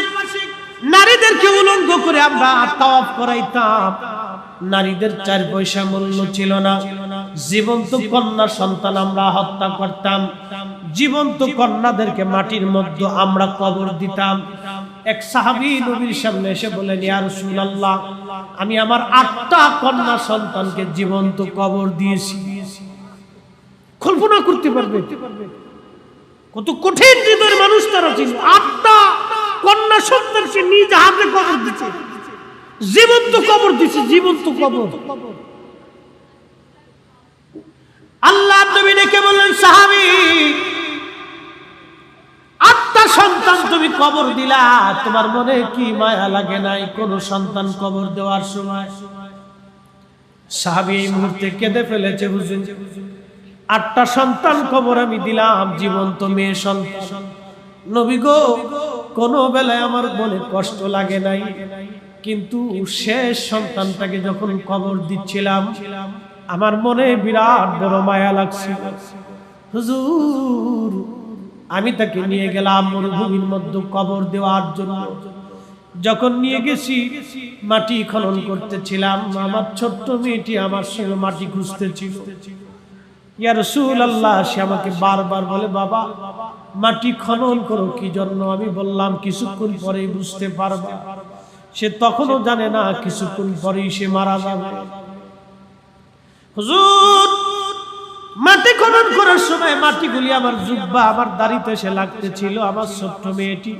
নারীদেরকে উলঙ্গ করে আমরা তাওয়াফ করাইতাম, নারীদের 4 পয়সা মূল্য ছিল না, জীবন্ত কন্যা সন্তান আমরা হত্যা করতাম, জীবন্ত কন্যাদেরকে মাটির মধ্যে আমরা কবর দিতাম। এক সাহাবী নবীর সামনে এসে বলেন, ইয়া রাসূলুল্লাহ, আমি আমার 8টা কন্যা সন্তানকে জীবন্ত কবর দিয়েছি। কল্পনা করতে পারবে কত কঠিন হৃদয়ের মানুষ তারা ছিল। 8টা কন্যা সন্তানকে নিজ হাতে কবর দিয়েছে, জীবন্ত কবর দিয়েছে, জীবন্ত কবর। আল্লাহ নবী ডেকে বললেন, সাহাবী, 8টা সন্তান তুমি কবর দিলা, তোমার মনে কি মায়া লাগে নাই কোন সন্তান কবর দেওয়ার সময়? সাহাবী এই মুহূর্তে কেঁদে ফেলেছে, হুজুর 8টা সন্তান কবর আমি দিলাম, জীবন্ত মেয়ে সন্তান। নবী গো, কোন বেলায় আমার মনে কষ্ট লাগে নাই, কিন্তু শেষ সন্তানটাকে যখন কবর দিচ্ছিলাম আমার মনে বিরাট বড় মায়া লাগছিল। হুজুর, আমি তাকে নিয়ে গেলাম মরুভূমির মধ্যে কবর দেওয়ার জন্য। যখন নিয়ে গেছি, মাটি খনন করতেছিলাম, আমার ছোট্ট মেয়েটি আমার সঙ্গে মাটি খুঁজতেছিল। ইয়া রাসূলুল্লাহ, সে আমাকে বারবার বলে, বাবা মাটি খনন করো কি জন্য? আমি বললাম কিছুক্ষণ পরেই বুঝতে পারবা। সে তখনও জানে না কিছুক্ষণ পরেই সে মারা যাবে। হুজুর, মাটি খনন করার সময় মাটিগুলি আমার জুব্বা, আমার দাড়িতে এসে লাগতেছিল। আমার ছোট্ট মেয়েটি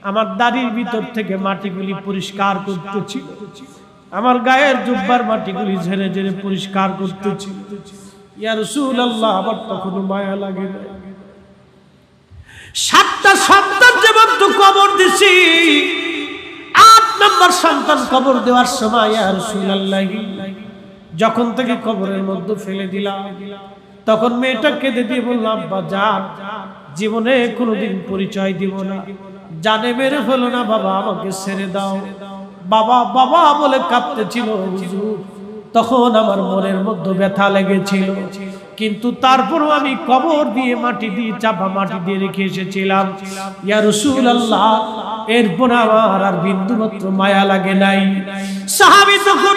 আমার দাড়ির ভিতর থেকে মাটিগুলি পরিষ্কার করতেছিল, আমার গায়ের জুব্বার মাটিগুলি ঝেড়ে ঝেড়ে পরিষ্কার করতেছিল। ইয়া রাসূলুল্লাহ, আমার তখনও মায়া লাগে না। 7টা সন্তান যেমন তো কবর দিছি, 8 নম্বর সন্তান কবর দেওয়ার সময় ইয়া রাসূলুল্লাহ যখন থেকে কবরের মধ্যে ফেলে দিলাম, তখন মেয়েটা কেঁদে দিয়ে বলল, আব্বা জান, জীবনে কোনোদিন পরিচয় দিব না, জানে মেরে ফেলো না বাবা, আমাকে ছেড়ে দাও। বাবা বাবা বলে কাঁদতেছিল। হুজুর, তখন আমার মনের মধ্যে ব্যথা লেগেছিল, কিন্তু তারপরও আমি কবর দিয়ে মাটি দিয়ে চাপা মাটি দিয়ে রেখে এসেছিলাম। ইয়া রাসূলুল্লাহ, এরপর আমার আর বিন্দুমাত্র মায়া লাগে নাই। সাহাবী তখন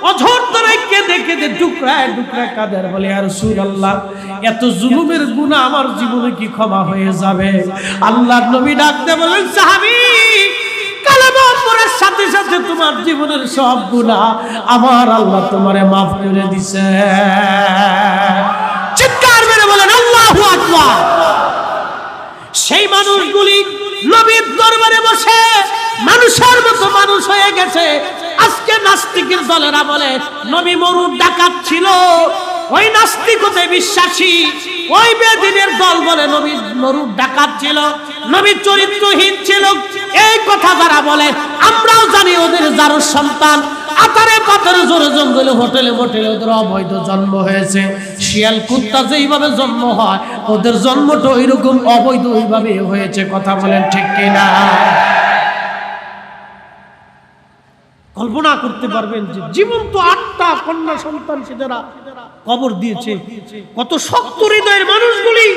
অঝর ধরে কেঁদে কেঁদে টুকরায় টুকরায় কাঁদে, বলে, ইয়া রাসূলুল্লাহ, এত জুলুমের গুনাহ আমার জীবনে কি ক্ষমা হয়ে যাবে? আল্লাহর নবী ডাকতে বলেন, সাহাবী, কালেমা পড়ার সাথে সাথে তোমার জীবনের সব গুনাহ আমার আল্লাহ তোমারে মাফ করে দিয়েছে। চিৎকার মেরে বলেন আল্লাহু আকবার। সেই মানুষগুলি নবীর দরবারে বসে মানুষের মতো মানুষ হয়ে গেছে। আজকে নাস্তিকের দলেরা বলে নবী মরুর ডাকাত ছিল, ওই নাস্তিকতে বিশ্বাসী ওই বেদিনের দল বলে নবী মরুর ডাকাত ছিল, নবী চরিত্রহীন ছিল। এই কথা যারা বলে, আমরাও জানি ওদের যার সন্তান আতারে পাতারে জোরে জঙ্গলে হোটেলে মোটেলে ওদের অবৈধ জন্ম হয়েছে। শিয়াল কুত্তা যেইভাবে জন্ম হয়, ওদের জন্মটা ওইরকম অবৈধ ওইভাবে হয়েছে। কথা বলেন ঠিক কিনা? কল্পনা করতে পারবেন যে জীবন্ত 8টা কন্যা সন্তান সে যারা কবর দিয়েছে, কত শক্ত হৃদয়ের মানুষগুলি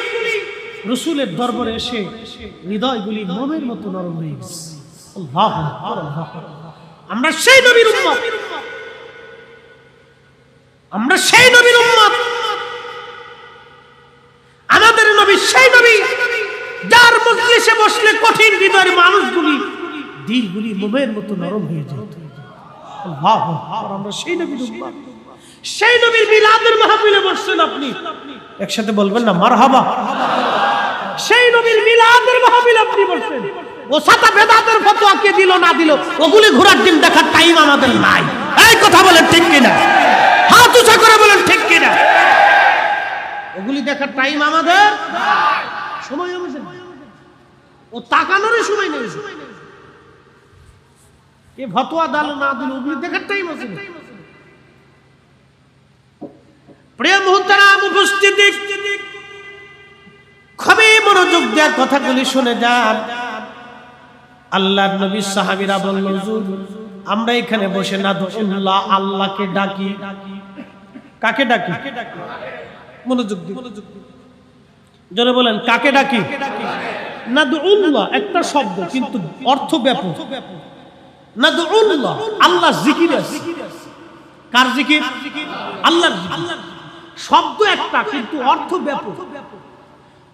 রাসূলের দরবারে এসে হৃদয়গুলি মোমের মতো নরম হয়ে গেছে। আল্লাহু আকবার, আল্লাহু আকবার। আমরা সেই নবীর উম্মত, আমরা সেই নবীর উম্মত। আমাদের নবী সেই নবী যার মজলিসে বসলে কঠিন হৃদয়ের মানুষগুলি দিলগুলি মোমের মতো নরম হয়ে যেত। আল্লাহু আকবার। আমরা সেই নবীর উম্মত। সেই নবীর মিলাদের মাহফিলে বসছেন আপনি, একসাথে বলবেন না মারহাবা? সেই নবীর মিলাদের মাহফিলে আপনি বসছেন, ও সাতা বেদাতের ফতোয়া কে দিল না দিল ওগুলি ঘোড়ার ডিম দেখার টাইম আমাদের নাই। এই কথা বলেন ঠিক কিনা? হাত উঁচা করে বলেন ঠিক কিনা? ওগুলি দেখার টাইম আমাদের সময় আমাদের ও তাকানোরই সময় নেই। এ ফতোয়া দাল না দিল ওগুলি দেখার টাইম আছে। প্রিয় মুহতারাম উপস্থিতি, খুবই মনোযোগ দিয়ে কথাগুলি শুনে যান। আল্লাহর নবী সাহাবীরা বলল, হুজুর আমরা এখানে বসে নাদুল্লাহ আল্লাহকে ডাকি। কাকে ডাকি? মনোযোগ দিন, জোরে বলেন কাকে ডাকি? নাদুল্লাহ একটা শব্দ কিন্তু অর্থ ব্যাপক। নাদুল্লাহ আল্লাহর জিকির আছে। কার জিকির? আল্লাহর জিকির। শব্দ একটা কিন্তু অর্থ ব্যাপক।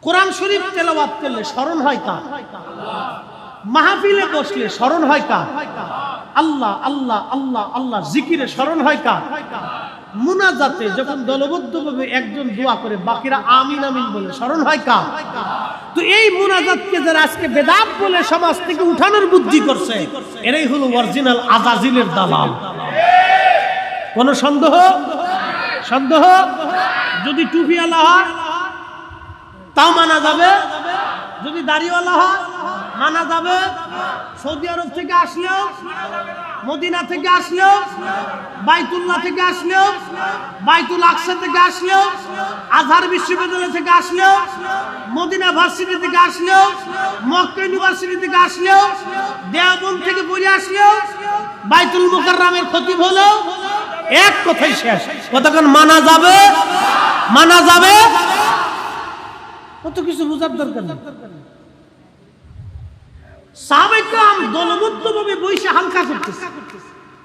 কোরআন শরীফ তেলাওয়াত করলে স্মরণ হয় কার? মাহফিলে বসলে স্মরণ হয় কার? আল্লাহ আল্লাহ আল্লাহ আল্লাহ। জিকিরে স্মরণ হয় কার? মুনাজাতে যখন দলবদ্ধভাবে একজন দোয়া করে বাকিরা আমিন আমিন বলে স্মরণ হয় কার? তো এই মুনাজাতকে যারা আজকে বেদাত বলে সমাজ থেকে উঠানোর বুদ্ধি করছে, এরাই হলো অরিজিনাল আজাজিলের দালাল। কোন সন্দেহ? সন্দেহ? যদি টুপিওয়ালা হয় তাও মানা যাবে, যদি দাড়িওয়ালা হয় মানা যাবে, সৌদি আরব থেকে আসলেও, মদিনা থেকে আসলেও, বাইতুল্লাহ থেকে আসলেও, বাইতুল আকসা থেকে আসলেও, আজহার বিশ্ববিদ্যালয় থেকে আসলেও, মদিনা ভার্সিটি থেকে আসলেও, মক্কা ইউনিভার্সিটি থেকে আসলেও, দেওবন্দ থেকে পড়ে আসলেও, বাইতুল মুকাররমের খতিব হলেও এক কথাই শেষ। কতক্ষণ মানা যাবে? মানা যাবে? কত কিছু বোঝার দরকার নেই। সাহাবায়ে কেরাম দলবদ্ধভাবে বসে হালকা করতেছে।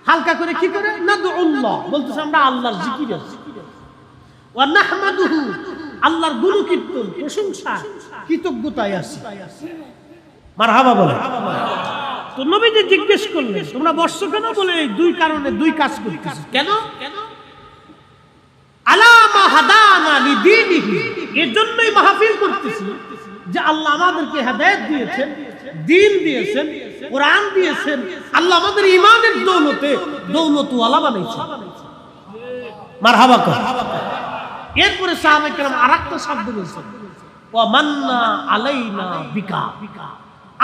হালকা করে কি করে? নাদুল্লাহ বলতেছে আমরা আল্লাহর জিকির আছে। ওয়া নাহমাদুহু আল্লাহর গুণকীর্তন, প্রশংসা, কৃতজ্ঞতায় আছে। মারহাবা বলে। তো নবীজি জিজ্ঞেস করলেন তোমরা বসছো কেন? বলে দুই কারণে, দুই কাজ করতেছি। কেন? আলামা হাদানা লিদীনিহি, এর জন্যই মাহফিল করতেছি যে আল্লাহ আমাদেরকে হেদায়েত দিয়েছেন, দ্বীন দিয়েছেন, কোরআন দিয়েছেন। আল্লাহ আমাদের ঈমানের দৌলতে দৌলতওয়ালা বানাইছেন। মারহাবা কর। এরপরে সাহাবায়ে কেরাম আরেকটা শব্দ বলেছেন, ওয়া মান্না আলাইনা বিকা,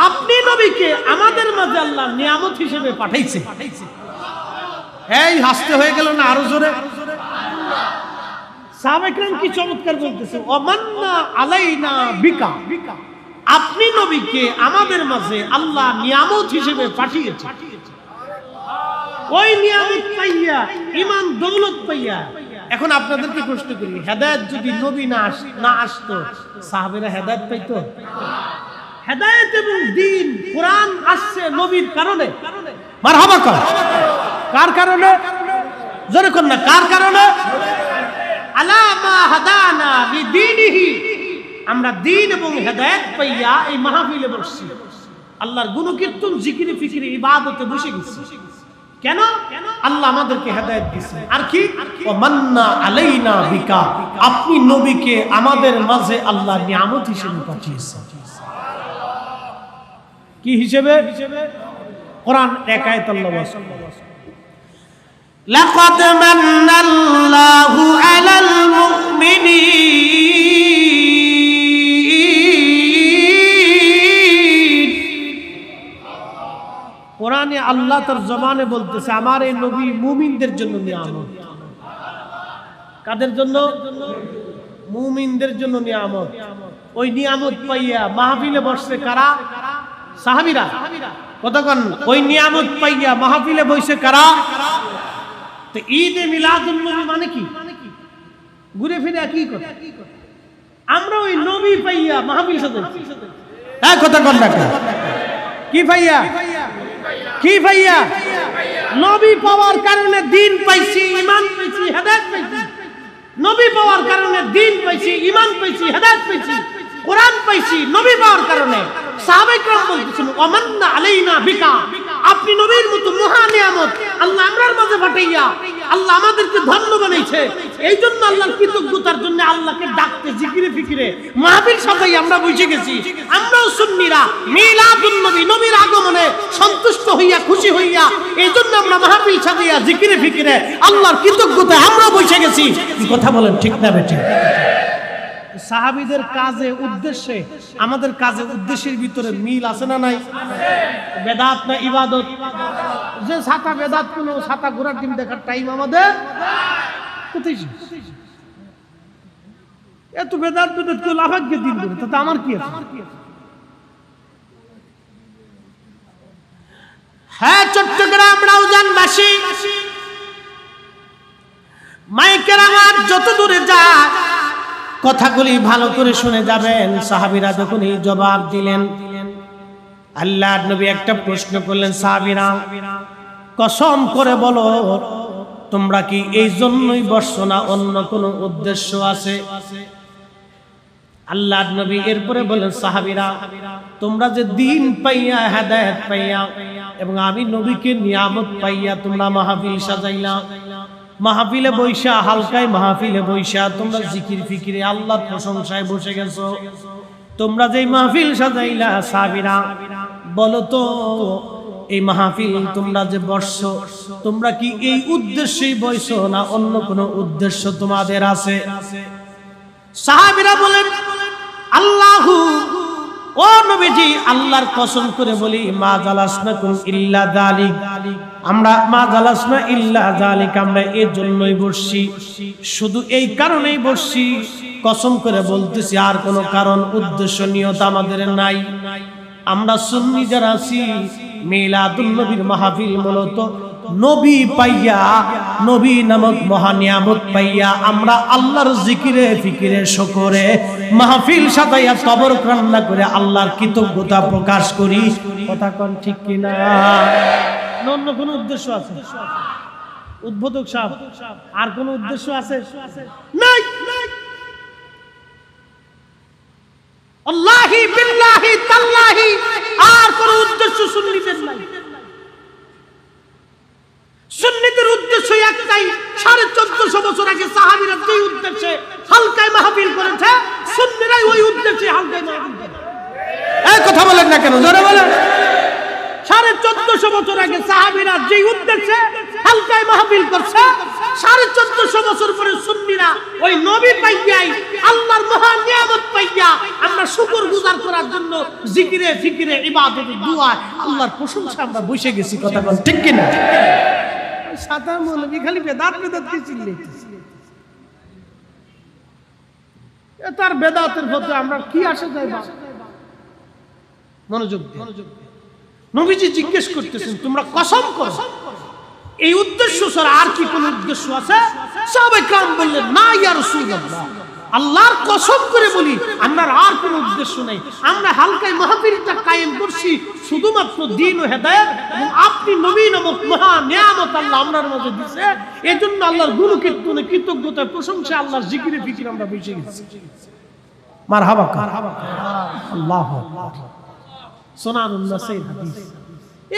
আপনি নবীকে আমাদের মাঝে আল্লাহ নিয়ামত হিসেবে পাঠাইছে। এই হাসতে হয়ে গেল না আরো জোরে? সাহাবায়ে কেরাম কি চমৎকার বলতেছে, ওয়া মান্না আলাইনা বিকা, আপনি নবীকে আমাদের মাঝে আল্লাহ নিয়ামত হিসেবে পাঠিয়েছে। ওই নিয়ামত পাইয়া, ঈমান দৌলত পাইয়া। এখন আপনাদেরকে প্রশ্ন করি, হেদায়েত যদি নবী না আসতো সাহাবীরা হেদায়েত পাইতো? হেদায়েত এবং দ্বীন কোরআন আসছে নবীর কারণে। মারহাবা কর। কার কারণে? জোরে কোন না, কার কারণে? আলামা হাদানা লিদীনিহি, আমরা দ্বীন এবং হেদায়েত পাইয়া এই মাহফিলে বসছি, আল্লাহর গুণকীর্তন, জিকির, ফিকির, ইবাদতে বসে গেছি। কেন? আল্লাহ আমাদেরকে হেদায়েত দিয়েছেন। আর কি? ওয়া মান্না আলাইনা বিকা, আপনি নবীকে আমাদের মাঝে আল্লাহ নিয়ামত হিসেবে পাঠিয়েছেন। কি হিসেবে? কোরআন এক আয়াত আল্লাহ বলেন, লাকাদ মান্নাল্লাহু আলাল মুমিনিন। কোরআনে আল্লাহ তার জবানে বলতেছে আমার এই নবী মুমিনদের জন্য নিয়ামত। কাদের জন্য? মুমিনদের জন্য নিয়ামত। ওই নিয়ামত পাইয়া মাহফিলে বসছে কারা? সাহাবীরা। কতক্ষণ? ওই নিয়ামত পাইয়া মাহফিলে বসে কারা? তো ঈদে মিলাদুন নবী মানে কি? ঘুরে ফিরে একই কথা। আমরা ওই নবী পাইয়া মাহফিল সাজাইছি। হ্যাঁ কতক্ষণ ডাকে কি পাইয়া? কি পাইয়া? নবী পাওয়ার কারণে দ্বীন পাইছি, ঈমান পাইছি, হেদায়েত পাইছি। নবী পাওয়ার কারণে দ্বীন পাইছি, ঈমান পাইছি, হেদায়েত পাইছি, কোরআন পাইছি। নবী পাওয়ার কারণে সাহাবায়ে কেরাম বলতেছেন, ওয়া মান্না আলাইনা বিকা, আপনি নবীর মতো মহা নিয়ামত আল্লাহ আমরার মাঝে পাঠাইয়া আল্লাহ আমাদেরকে ধন্য বানাইছে। এই জন্য আল্লাহর কৃতজ্ঞতার জন্য আল্লাহকে ডাকতে, জিকিরে ফিকিরে মাহফিল সাজাই আমরা বসে গেছি। আমরাও সুন্নিরা মিলাদুন নবী, নবীর আগমনে সন্তুষ্ট হইয়া খুশি হইয়া এই জন্য আমরা মাহফিল সাজিয়া জিকিরে ফিকিরে আল্লাহর কৃতজ্ঞতায় আমরা বসে গেছি। কি কথা বলেন, ঠিক না বেঠিক? সাহাবীদের কাজে উদ্দেশ্যে আমাদের কাজে উদ্দেশ্যের ভিতরে মিল আছে না নাই? বেদাত না ইবাদত? যে ছাতা বেদাত, কোন ছাতা ঘোরার দিন দেখার টাইম আমাদের কোথায়? এত বেদাত বেদাত কেউ লাফাকে দিন করে, তাতে আমার কি আছে? হ্যাঁ, চট্টগ্রাম রাউজানবাসী মাইকের আমার যত দূরে যায় কথাগুলি ভালো করে শুনে যাবেন। সাহাবীরা যখন এই জবাব দিলেন, আল্লাহর নবী একটা প্রশ্ন করলেন, সাহাবীরা কসম করে বলো তোমরা কি এই জন্যই বসছো না অন্য কোনো উদ্দেশ্য আছে? আল্লাহর নবী এরপরে বলেন, সাহাবীরা তোমরা যে দিন পাইয়া হেদায়েত পাইয়া এবং আমি নবীকে নিয়ামত পাইয়া তোমরা মাহফিল সাজাইলা, মাহফিলে বৈশা হালকায় মাহফিলে বৈশা তোমরা জিকির ফিকিরে আল্লাহর প্রশংসায় বসে গেছো। তোমরা যে মাহফিল সাজাইলা, সাহাবীরা বলো তো এই মাহফিল তোমরা যে বসছো তোমরা কি এই উদ্দেশ্যেই বসছো না অন্য কোনো উদ্দেশ্য তোমাদের আছে? সাহাবীরা বলেন, আল্লাহু, ও নবীজি আল্লাহর কসম করে বলি মা জালাসনাকুম ইল্লা যালিক, আমরা মা জালাসনা ইল্লা যালিক, আমরা এর জন্যই বসছি, শুধু এই কারণেই বসছি, কসম করে বলতেছি আর কোনো কারণ উদ্দেশ্য নিয়ত আমাদের নাই। আমরা সুন্নি যারা আছি মিলাদুন নবীর মাহফিল মূলত নবী পাইয়া, নবী নামক মহানিয়ামত পাইয়া আমরা আল্লাহর জিকিরে ফিকিরে শুকরে মাহফিল সাজাইয়া কবর কান্না করে আল্লাহর কৃতজ্ঞতা প্রকাশ করি। কথা কোন ঠিক কিনা? অন্য কোনো উদ্দেশ্য আছে? উদ্বোধক সাহেব, আর কোনো উদ্দেশ্য আছে? নাই। আল্লাহি বিল্লাহি তাল্লাহি আর কোনো উদ্দেশ্য সুন্নিদের নাই। সুন্নিদের উদ্দেশ্য একটাই, 1450 বছর আগে সাহাবীরা যে উদ্দেশ্যে হালকায় মাহফিল করেছে সুন্নিরাই ওই উদ্দেশ্যে হালকায় মাহফিল করে। এই কথা বলেন না কেন? জোরে বলেন। 1450 বছর আগে সাহাবীরা যে উদ্দেশ্যে হালকায় মাহফিল করছে 1450 বছর পরে সুন্নিরা ওই নবী পাইয়াই আল্লাহর মহান নিয়ামত পাইয়া আমরা শুকরগুজার করার জন্য জিকিরে ফিকিরে ইবাদতে দুআয় আল্লাহর প্রশংসা আমরা বসে গেছি। কথা বল ঠিক কিনা? সাদা মৌলবী খালি বেদাত বেদাত কি চিল্লাইতেছে, তার বেদাতের প্রতি আমরা কি আসে যাই? মনোযোগ দিয়ে নবীজি জিজ্ঞেস করতেছেন, তোমরা কসম করো এই উদ্দেশ্য ছাড়া আর কি কোন উদ্দেশ্য আছে? সাহাবায়ে কেরাম বললেন, না ইয়া রাসূলুল্লাহ, আল্লাহর কসম করে বলি আমরা আর কোন উদ্দেশ্য নাই। আমরা হালকায় মাহফিলটা কায়েম করছি শুধুমাত্র দ্বীন ও হেদায়েত এবং আপনি নবী নামক মহা নিয়ামত আল্লাহ আমরার মাঝে দিয়েছে, এজন্য আল্লাহর গুণ কীর্তনে কৃতজ্ঞতা প্রশংসা আল্লাহর জিকিরে ফিকিরে আমরা বসে গেছি। মারহাবা আল্লাহু আকবার। সুনানুন নাসাই হাদিস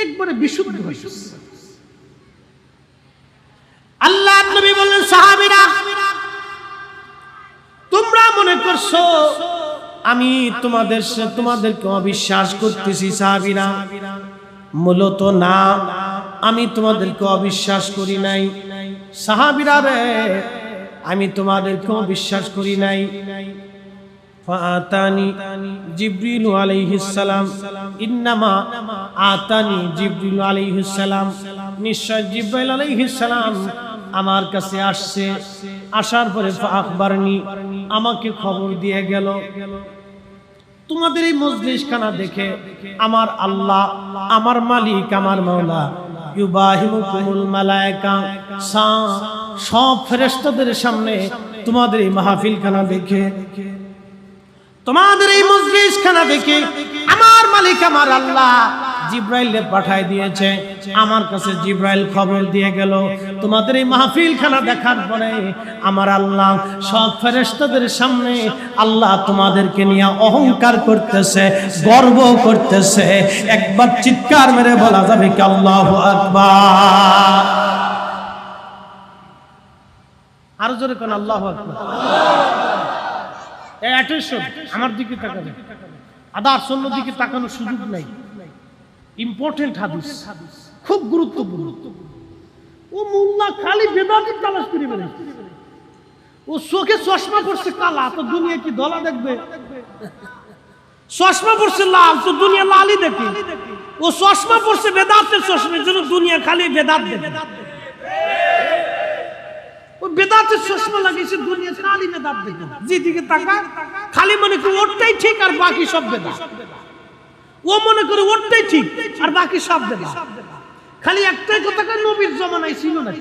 একবারে বিশুদ্ধ হাদিস। আল্লাহর নবী বললেন, সাহাবীরা তোমরা মনে করছো আমি তোমাদেরকে অবিশ্বাস করতেছি। সাহাবীরা মূলত না, আমি তোমাদেরকে অবিশ্বাস করি নাই। সাহাবীরা রে, আমি তোমাদেরকে অবিশ্বাস করি নাই। ফাআতানি জিবরিল আলাইহিস সালাম, ইন্নামা আতানি জিবরিল আলাইহিস সালাম, নিশ্চয় জিবরাইল আলাইহিস সালাম আমার কাছে আসছে, আসার পরে আখবারনি আমাকে খবর দিয়ে গেল তোমাদের এই মজলিসখানা দেখে আমার আল্লাহ, আমার মালিক, আমার মাওলা ইউবাহিমুকুমুল মালায়েকা, সব ফেরেশতাদের সামনে তোমাদের এই মাহফিলখানা দেখে, তোমাদের এই মজলিসখানা দেখে আমার মালিক আমার আল্লাহ জিবরাইলকে পাঠায় দিয়েছে। আমার কাছে জিবরাইল খবর দিয়ে গেল তোমাদের এই মাহফিলখানা দেখার পরে আমার আল্লাহ সব ফেরেশতাদের সামনে আল্লাহ তোমাদেরকে নিয়ে অহংকার করতেছে, গর্ব করতেছে। একবার চিৎকার মেরে বলা যাবে কি আল্লাহু আকবার? আরো জোরে কোন আল্লাহু আকবার। এই অ্যাটেনশন আমার দিকে তাকাবে, আদার অন্য দিকে তাকানোর সুযোগ নাই। ইম্পর্টেন্ট হাদিস, খুব গুরুত্বপূর্ণ। ও মোল্লা খালি বেদাতি তালাশ করে বেড়াচ্ছে। ও চোখে চশমা পড়ছে কালা, তো দুনিয়া কি ধলা দেখবে? চশমা পড়ছে লাল, তো দুনিয়া লালই দেখে। ও চশমা পড়ছে বেদাতের চশমার জন্য, দুনিয়া খালি বেদাত দেখে। ও বেদাতের চশমা লাগিয়েছে, দুনিয়া খালি বেদাত দেখে। যেদিকে তাকায় খালি মনে করে ওরটাই ঠিক আর বাকি সব বেদাত। ও মনে করে ওরটাই ঠিক আর বাকি সব বেদাত। খালি একটাই কথা, নবীর জমানায় ছিল না।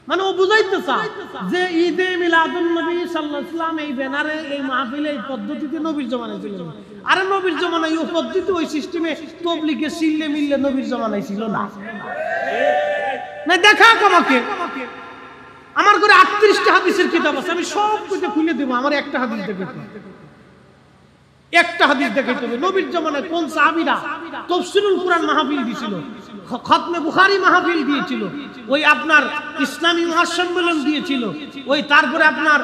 মানে ও বুঝাইতে চায় যে ঈদে মিলাদুন নবী সাল্লাল্লাহু আলাইহি ওয়াসাল্লাম এই ব্যানারে এই মাহফিলে এই পদ্ধতিতে নবীর জমানায় ছিল না। আরে নবীর জমানায় ওই পদ্ধতি ওই সিস্টেমে তাবলীগে সিল্লে মিললে নবীর জমানায় ছিল না। না দেখা আমাকে, আমার ঘরে 38টা হাদিসের কিতাব আছে, আমি সব কিছু খুলে দেব। আমার একটা হাদিস দেখাতে, একটা হাদিস দেখাতে হবে নবীর জমানায় কোন সাহাবীরা তাফসীরুল কুরআন মাহফিল দিয়েছিল, খতমে বুখারী মাহফিল দিয়েছিল, ওই আপনার ইসলামী মহাসম্মেলন দিয়েছিল, ওই তারপরে আপনার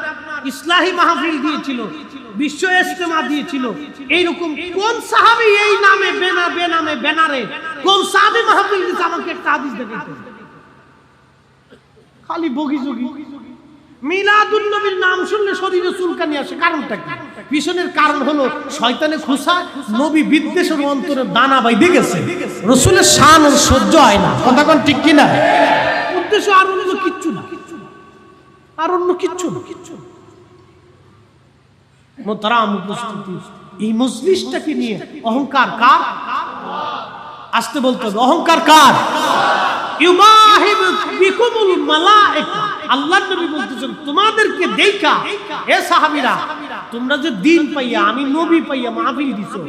ইসলাহি মাহফিল দিয়েছিল, বিশ্ব ইজতেমা দিয়েছিল। এইরকম কোন সাহাবী এই নামে বেনামে ব্যানারে কোন সাহাবী মাহফিল দিয়েছে, আমাকে একটা হাদিস দেখাতে হবে। খালি বগিযোগী। মিলাদুন নবীর নাম শুনলে শরীরে চুলকানি আসে, কারণটা কি? পিছনের কারণ হলো শয়তানে খুসা নবী বিদ্বেষের অন্তরে দানা বাইধে গেছে, রাসূলের শান ওর সহ্য হয় না। কথা কোন ঠিক কি না? উদ্দেশ্য আর অন্য কিচ্ছু না, আর অন্য কিচ্ছু না। মোহতারাম উপস্থিতি, এই মজলিসটাকে নিয়ে অহংকার কার? আসতে বলতে হবে, অহংকার কার? আল্লাহর নবী বলতেছেন তোমাদেরকে দেখা, হে সাহাবীরা, তোমরা যে দিন পাইয়া আমি নবী পাইয়া মাহফিল দিছো,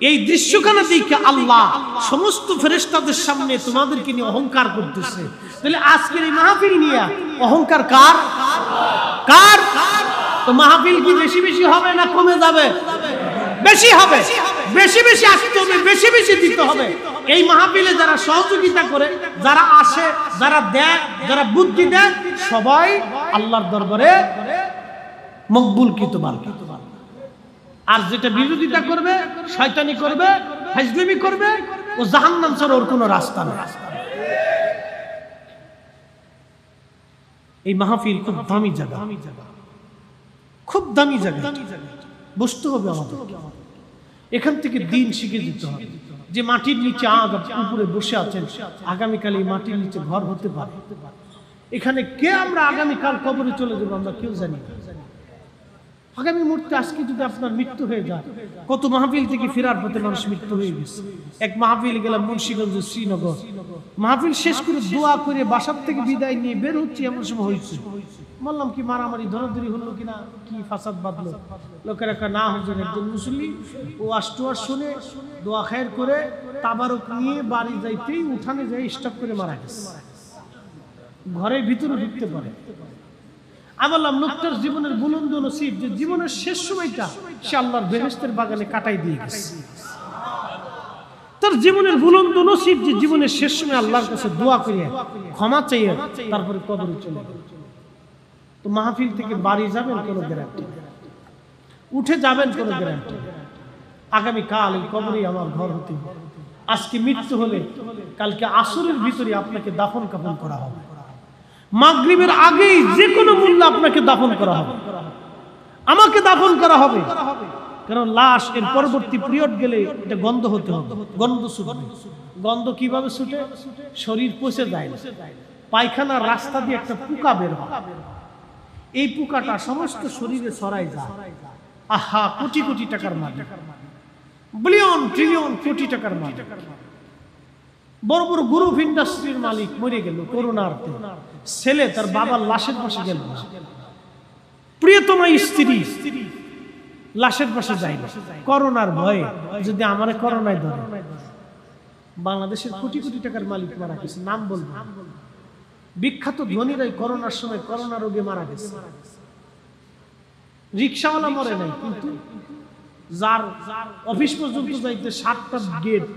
এই দৃশ্যখানা দেখে আল্লাহ সমস্ত ফেরেশতাদের সামনে তোমাদেরকে নিয়ে অহংকার করতেছে। তাহলে আজকের এই মাহফিল নিয়ে অহংকার কার? কার? তো মাহফিল কি বেশি বেশি হবে না কমে যাবে? বেশি হবে। বেশি বেশি আসতে হবে, বেশি বেশি দিতে হবে। এই মাহফিলে যারা সহযোগিতা করে, যারা আসে, যারা দেয়, যারা বুদ্ধি দেয়, সবাই আল্লাহর দরবারে মকবুলকৃত বান্দা। আর যেটা বিরোধিতা করবে, শয়তানি করবে, ফাজলামি করবে, ও জাহান্নাম ছাড়া ওর কোনো রাস্তা নেই। এই মাহফিল খুব দামি জায়গা, খুব দামি জায়গা। বসতে হবে আমাদের, এখান থেকে দিন শিখে যেতে হবে। যে মাটির নিচে আজ উপরে বসে আছেন, আগামীকাল এই মাটির নিচে ঘর হতে পারে। এখানে কে আমরা আগামীকাল কবরে চলে যাবো আমরা কেউ জানি না। আগামী মুহূর্তে আজকে যদি আপনার মৃত্যু হয়ে যায়, কত মাহফিল থেকে ফেরার পথে মানুষ মৃত্যু হয়ে গেছে। এক মাহফিল গেলাম মুন্সিগঞ্জ, শ্রীনগর, মাহফিল শেষ করে দোয়া করে বাসার থেকে বিদায় নিয়ে বের হচ্ছে, এমন সময় হয়েছে বললাম কি মারামারি ধরাধরি হলো কিনা, কি ফাসাদ বাঁধলো। লোকের একটা না হুজুর একজন মুসলিম, ও আষ্টুয়ার শুনে দোয়া খায়ের করে তাবারক নিয়ে বাড়ি যাইতেই উঠানে যাই স্টপ করে মারা গেছে, ঘরের ভিতরে ঢুকতে পারে। আমি বললাম লোকটার জীবনের বুলন্দ নসিব, যে জীবনের শেষ সময়টা সে আল্লাহর বেহেশতের বাগানে কাটাই দিয়ে গেছে। তার জীবনের বুলন্দ নসিব, যে জীবনের শেষ সময় আল্লাহর কাছে দোয়া করিয়া ক্ষমা চাইয়া তারপরে কবরে চলে গেল। তো মাহফিল থেকে বাড়ি যাবেন কোনো গ্যারান্টি, উঠে যাবেন কোনো গ্যারান্টি। আগামীকাল এই কবরেই আমার ঘর হতে হবে। আজকে মৃত্যু হলে কালকে আসরের ভিতরে আপনাকে দাফন কাফন করা হবে, মাগরিবের আগেই যে কোনো মূল্যে আপনাকে দাফন করা হবে, আমাকে দাফন করা হবে। কারণ লাশ এর পরবর্তী পিরিয়ড গেলে এটা গন্ধ হতে হবে, গন্ধ ছুটবে। গন্ধ কিভাবে ছুটে? শরীর পচে যায়, পায়খানার রাস্তা দিয়ে একটা পোকা বের হয়, এই পোকাটা সমস্ত শরীরে ছড়াই যায়। আহা, কোটি কোটি টাকার মালিক, বিলিয়ন ট্রিলিয়ন কোটি টাকার মালিক, বড় বড় গ্রুপ ইন্ডাস্ট্রির মালিক মরে গেল করোনাতে, ছেলে তার বাবার লাশের পাশে গেল না, প্রিয়তমা স্ত্রী লাশের পাশে যায় না করোনার ভয়ে, যদি আমারে করোনায় ধরে। বাংলাদেশের কোটি কোটি টাকার মালিক মারা গেছে, নাম বলবো। বিখ্যাত ধনীরাই করোনার সময় করোনা রোগে মারা গেছে। রিক্সাওয়ালা মরে নাই, কিন্তু যার অফিস পর্যন্ত যাইতে 7টা গেট,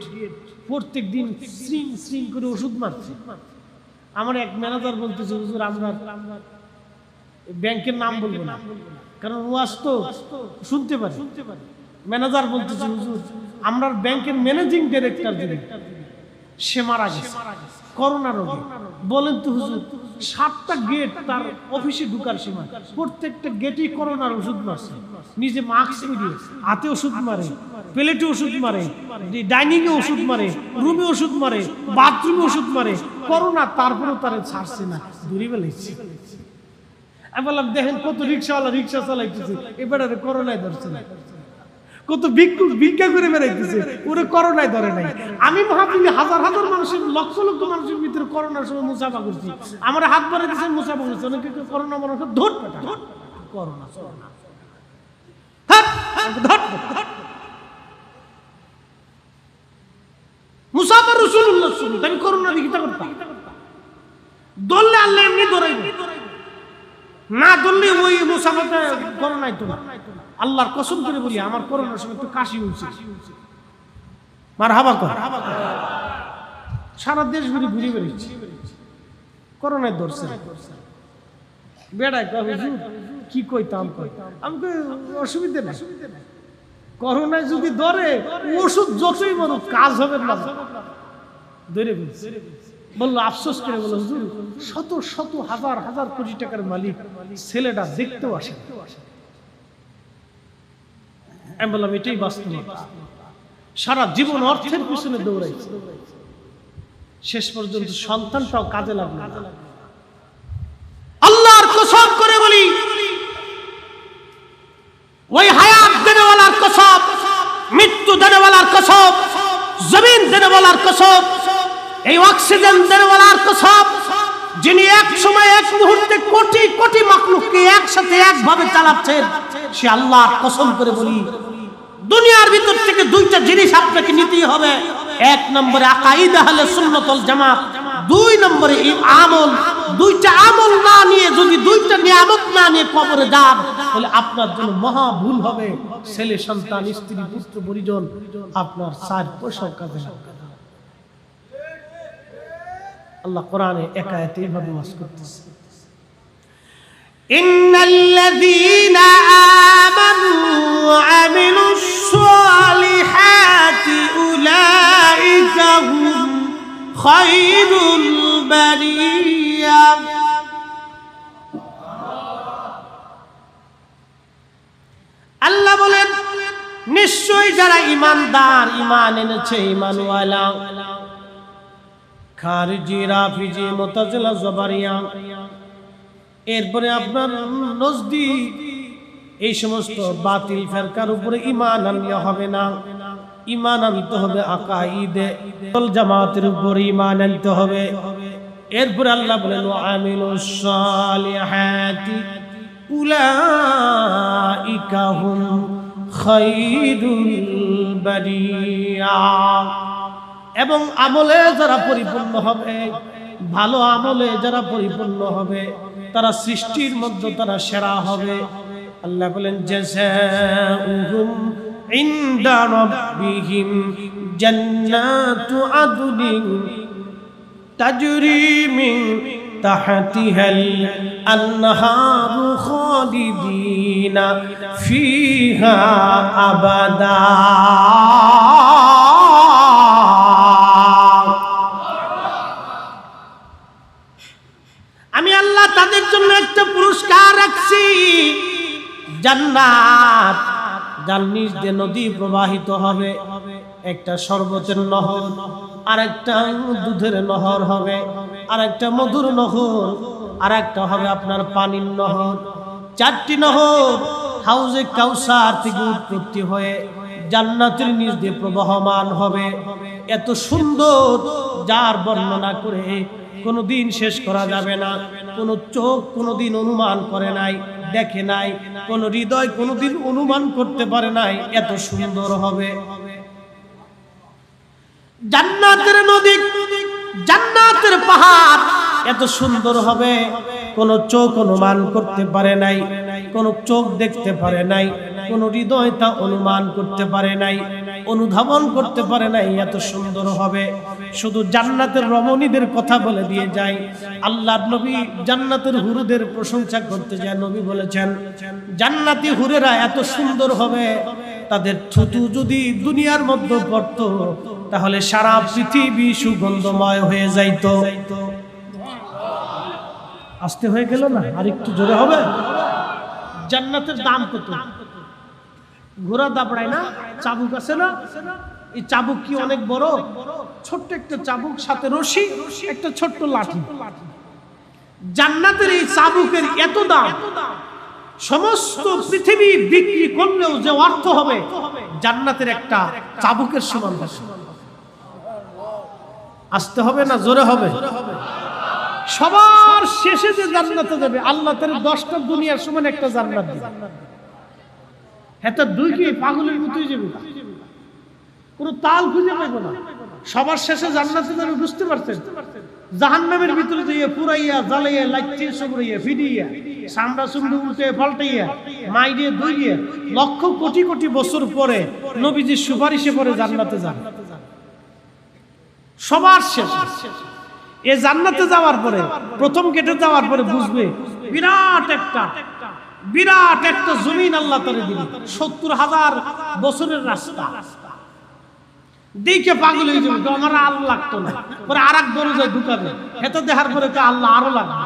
প্রত্যেক দিন শ্রিং শ্রিং করে ওষুধ মারছে। আমার এক ম্যানেজার বলতেছে, হুজুর আমরা ব্যাংকের নাম বলবো না, কারণ ওয়াজ তো শুনতে পারে, ম্যানেজার বলতেছে হুজুর আমরা ব্যাংকের ম্যানেজিং ডাইরেক্টর যিনি সে মারা গেছে করোনা রোগে। বলেন তো হুজুর 7টা গেট তার অফিসে ঢুকার সময় প্রত্যেকটা গেটেই করোনার ওষুধ মারছে, নিজে মাস্ক পরিয়ে হাতে ওষুধ মারে, প্লেটে ওষুধ মারে, ডাইনিং এ ওষুধ মারে, রুমে ওষুধ মারে, বাথরুমে ওষুধ মারে, করোনা তারপরেও তারে ছাড়ছে না, দূরে বেলাইছে। আমি বললাম দেখেন কত রিক্সাওয়ালা রিক্সা চালাইতেছে, এবারে করোনায় ধরছে না, কত ভিক্ষুক ভিক্ষা করে বেড়াইতেছে, ওরে করোনায় ধরে নাই। আমি মাহফিলে হাজার হাজার মানুষের লক্ষ লক্ষ মানুষের ভিতরে করোনার সময় মুসাফা করছি, আমার হাত বাড়াই দিচ্ছে মুসাফা করছি, অনেকে করোনা মানুষ ধর করোনা মুসাফা রাসূলুল্লাহ সাল্লাল্লাহু আমি করোনা দিকে করতাম, দললে আল্লাহ এমনি ধরাই না, ধরলে ওই মুসাফাতে করোনায় তো না। আল্লাহর কসম করে বলি আমার করোনার সময় একটু কাশি হয়েছে, মারহাবা কর, সারা দেশ ঘুরে ঘুরে বেরিয়েছি, করোনায় ধরছে বেড়ায় হুজুর কি কইতাম আমি অসুবিধা নেই, করোনায় যদি ধরে ওষুধ যতই বড় কাজ হবে না, ধরে বললো আফসোস করে বললো হুজুর শত শত হাজার হাজার কোটি টাকার মালিক ছেলেটা দেখতেও আসে। আমি বললাম এটাই বাস্তবতা, সারা জীবন অর্থের পিছনে দৌড়াইছে, শেষ পর্যন্ত সন্তানটাও কাজে লাগলো না। আল্লাহর কসম করে বলি ওই হায়াত দেনেওয়ালার কসম, মৃত্যু দেনেওয়ালার কসম, জমিন দেনেওয়ালার কসম, এই অক্সিজেন দেনেওয়ালার কসম, যিনি এক সময় এক মুহূর্তে কোটি কোটি মাখলুককে একসাথে একভাবে চালাচ্ছেন, সে আল্লাহর কসম করে বলি দুনিয়ার ভিতর থেকে দুইটা জিনিস আপনাকে নিতেই হবে। এক নম্বরে আকাইদা আহলে সুন্নাত ওয়াল জামাত, দুই নম্বরে এই আমল। দুইটা আমল না নিয়ে যদি দুইটা নিয়ামত না নিয়ে কবরে যান তাহলে আপনার জন্য মহা ভুল হবে। ছেলে সন্তান স্ত্রী পুত্র পরিজন আপনার চার পয়সা কাজে লাগবে না। আল্লাহ কোরআনে একায়াতে এইভাবে ওয়াজ করতেছে, ইন্নাল্লাযীনা আমানু ওয়া আমিলুস সালিহাতি উলাইকা হুম খায়রুল বারিয়া। আল্লাহ বলেন নিশ্চয়ই যারা ঈমানদার, ঈমান এনেছে, ঈমানওয়ালা, খারিজি রাফিজি মুতাজিলা জবারিয়া, এরপরে আপনার নজদিক এই সমস্ত বাতিল ফেরকার উপরে ঈমান আনলে হবে না, ঈমান আনতে হবে আকাইদে ওয়াল জামাতের উপরে ঈমান আনতে হবে। এরপরে আল্লাহ বলেন ওয়া আমিলুস সালিহাতি উলাইকা হুম খায়রুল বারিয়া। এবং আমলে যারা পরিপূর্ণ হবে, ভালো আমলে যারা পরিপূর্ণ হবে, তারা সৃষ্টির মধ্যে তারা সেরা হবে। আল্লাহ বলেন জাযাউহুম ইনদা রাব্বিহিম জান্নাতু আদনিন তাজরি মিন তাহতিহাল আনহারু খালিদিনা ফিহা আবাদা। আমি আল্লাহ তাদের জন্য একটা পুরস্কার রাখছি, জান্নাত, যার নিচ দিয়ে নদী প্রবাহিত হবে, একটা শরবতের নহর, আর একটা দুধের নহর হবে, আর একটা মধুর নহর, আর একটা হবে আপনার পানির নহর। 4টি নহর হাউজে কাউসার থেকে উৎপত্তি হয়ে জান্নাতের নিচ দিয়ে প্রবাহমান হবে। এত সুন্দর যার বর্ণনা করে কোনোদিন শেষ করা যাবে না। কোনো চোখ কোনোদিন অনুমান করে নাই, দেখে নাই, কোনো হৃদয় কোনোদিন অনুমান করতে পারে নাই এত সুন্দর হবে। জান্নাতের নদী, জান্নাতের পাহাড় এত সুন্দর হবে, কোনো চোখ অনুমান করতে পারে নাই, কোনো চোখ দেখতে পারে নাই, কোনো হৃদয় তা অনুমান করতে পারে নাই, অনুধাবন করতে পারে নাই, এত সুন্দর হবে। শুধু জান্নাতের রমণীদের কথা বলে দিয়ে যায়। আল্লাহর নবী জান্নাতের হুরুদের প্রশংসা করতে যায়, নবী বলেছেন জান্নাতি হুরেরা এত সুন্দর হবে তাদের থুতু যদি দুনিয়ার মধ্যে পড়তো তাহলে সারা পৃথিবী সুগন্ধময় হয়ে যাইত। আস্তে হয়ে গেল না, আর একটু জোরে হবে। জান্নাতের দাম কত? ঘোড়া দাবড়ায় না, চাবুক আছে না, এই চাবুক কি অনেক বড়? ছোট্ট একটা চাবুক, সাথে রশি, একটা ছোট্ট লাঠি। জান্নাতের এই চাবুকের এত দাম, সমস্ত পৃথিবী বিক্রি করলেও যে অর্থ হবে জান্নাতের একটা চাবুকের সমান হবে। আসতে হবে না জোরে হবে? সবার শেষে যে জান্নাতে যাবে আল্লাহ তার 10টা দুনিয়ার সমান একটা জান্নাত দিবে। হ্যাঁ, তো দুই কি পাগলের মতোই যাবে, কোনো তাল খুঁজে পাইব না। সবার শেষে জান্নাতে যাবে, বুঝতে পারছেন? জাহান্নামের ভিতরে যে পুরাইয়া জ্বালাইয়া লাইতে সবরাইয়া ফিডিয়া সামরা সুমড়ে উল্টে পাল্টাইয়া মাইরে দইয়ে লক্ষ কোটি কোটি বছর পরে নবীজির সুপারিশে পরে জান্নাতে যান। সবার শেষে এই জান্নাতে যাওয়ার পরে প্রথম গেটে যাওয়ার পরে বুঝবে বিরাট একটা জমিন আল্লাহ তাআলা দিবেন, 70,000 বছরের রাস্তা। দেখে পাগল হয়ে যাবে, আমার আল্লাহ লাগতো না। পরে আর এক দরজায় ঢুকাবে, হেতে দেখার পরে আল্লাহ আরো লাগবে।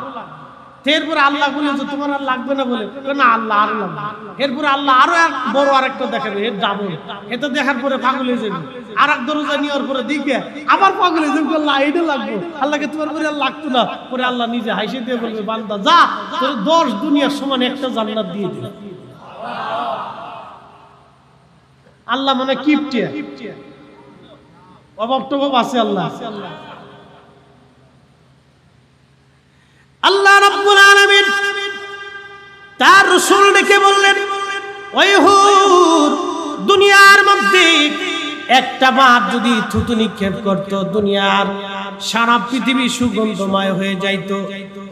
এরপরে আল্লাহ বলে যে তোমার আর লাগবে না, বলে না আল্লাহ আরো লাগবে। এরপরে আল্লাহ আরো এক বড় আরেকটা দেখাবে, এর ডাবল। হেতে দেখার পরে পাগল হয়ে যাবে, আর এক দরজা নেওয়ার পরে দেখে আবার পাগল হয়ে যাবে, আল্লাহ এটা লাগবে। আল্লাহকে তোমার পরে আর লাগতো না। পরে আল্লাহ নিজে হাসি দিয়ে বলবে, বান্দা যা, তোর 10 দুনিয়ার সমান একটা জান্নাত দিয়ে দিল। আল্লাহ মানে কিপটিয়া, অভাব টভাব আছে আল্লাহ। আল্লাহ রাব্বুল আলামিন তার রাসূল ডেকে বললেন, ওই হুর, দুনিয়ার মধ্যে একটা বার যদি থুতু নিক্ষেপ করত, দুনিয়ার সারা পৃথিবী সুগন্ধময় হয়ে যাইত।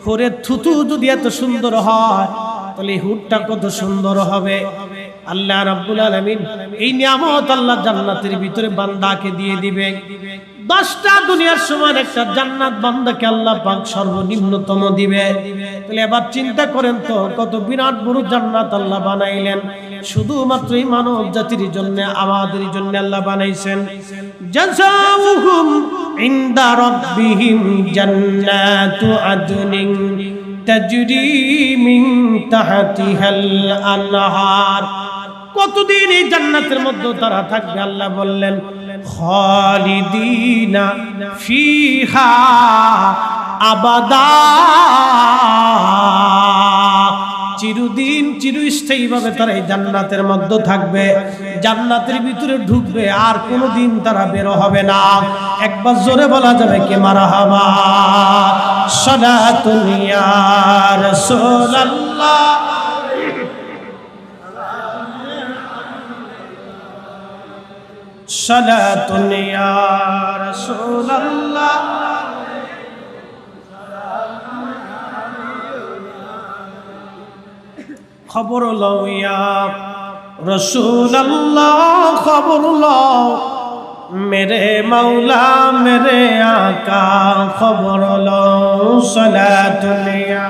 হুরের থুতু যদি এত সুন্দর হয় তাহলে হুরটা কত সুন্দর হবে। আল্লাহ রাব্বুল আলামিন এই নিয়ামত আল্লাহ জান্নাতের ভিতরে বান্দাকে দিয়ে দিবে। 10টা দুনিয়ার সমান একটা জান্নাত বান্দাকে আল্লাহ পাক সর্বনিম্নতম দিবে। তাহলে এবার চিন্তা করেন তো, কত বিরাট বড় জান্নাত আল্লাহ বানাইলেন। শুধুমাত্র এই মানব জাতির জন্য, আমাদের জন্য আল্লাহ বানাইছেন। জাযাউহুম ইনদা রাব্বিহিম জান্নাতু আদনিন তাজরি মিন তাহতিহাল আনহার। কতদিন এই জান্নাতের মধ্যে তারা থাকবে? আল্লাহ বললেন, খালিদিনা ফিহা আবাদা, চিরদিন চিরস্থায়ীভাবে তারা এই জান্নাতের মধ্যে থাকবে, জান্নাতের ভিতরে ঢুকবে, আর কোনোদিন তারা বের হবে না। একবার জোরে বলা যাবে কি মারহাবা? সালাতুন ইয়া রাসূলুল্লাহ, সালাতুন ইয়া রাসূলুল্লাহ। খবর লও ইয়া রাসূলুল্লাহ, খবর লও মেরে মাওলা মেরে আকা, খবর লও সালাতুন ইয়া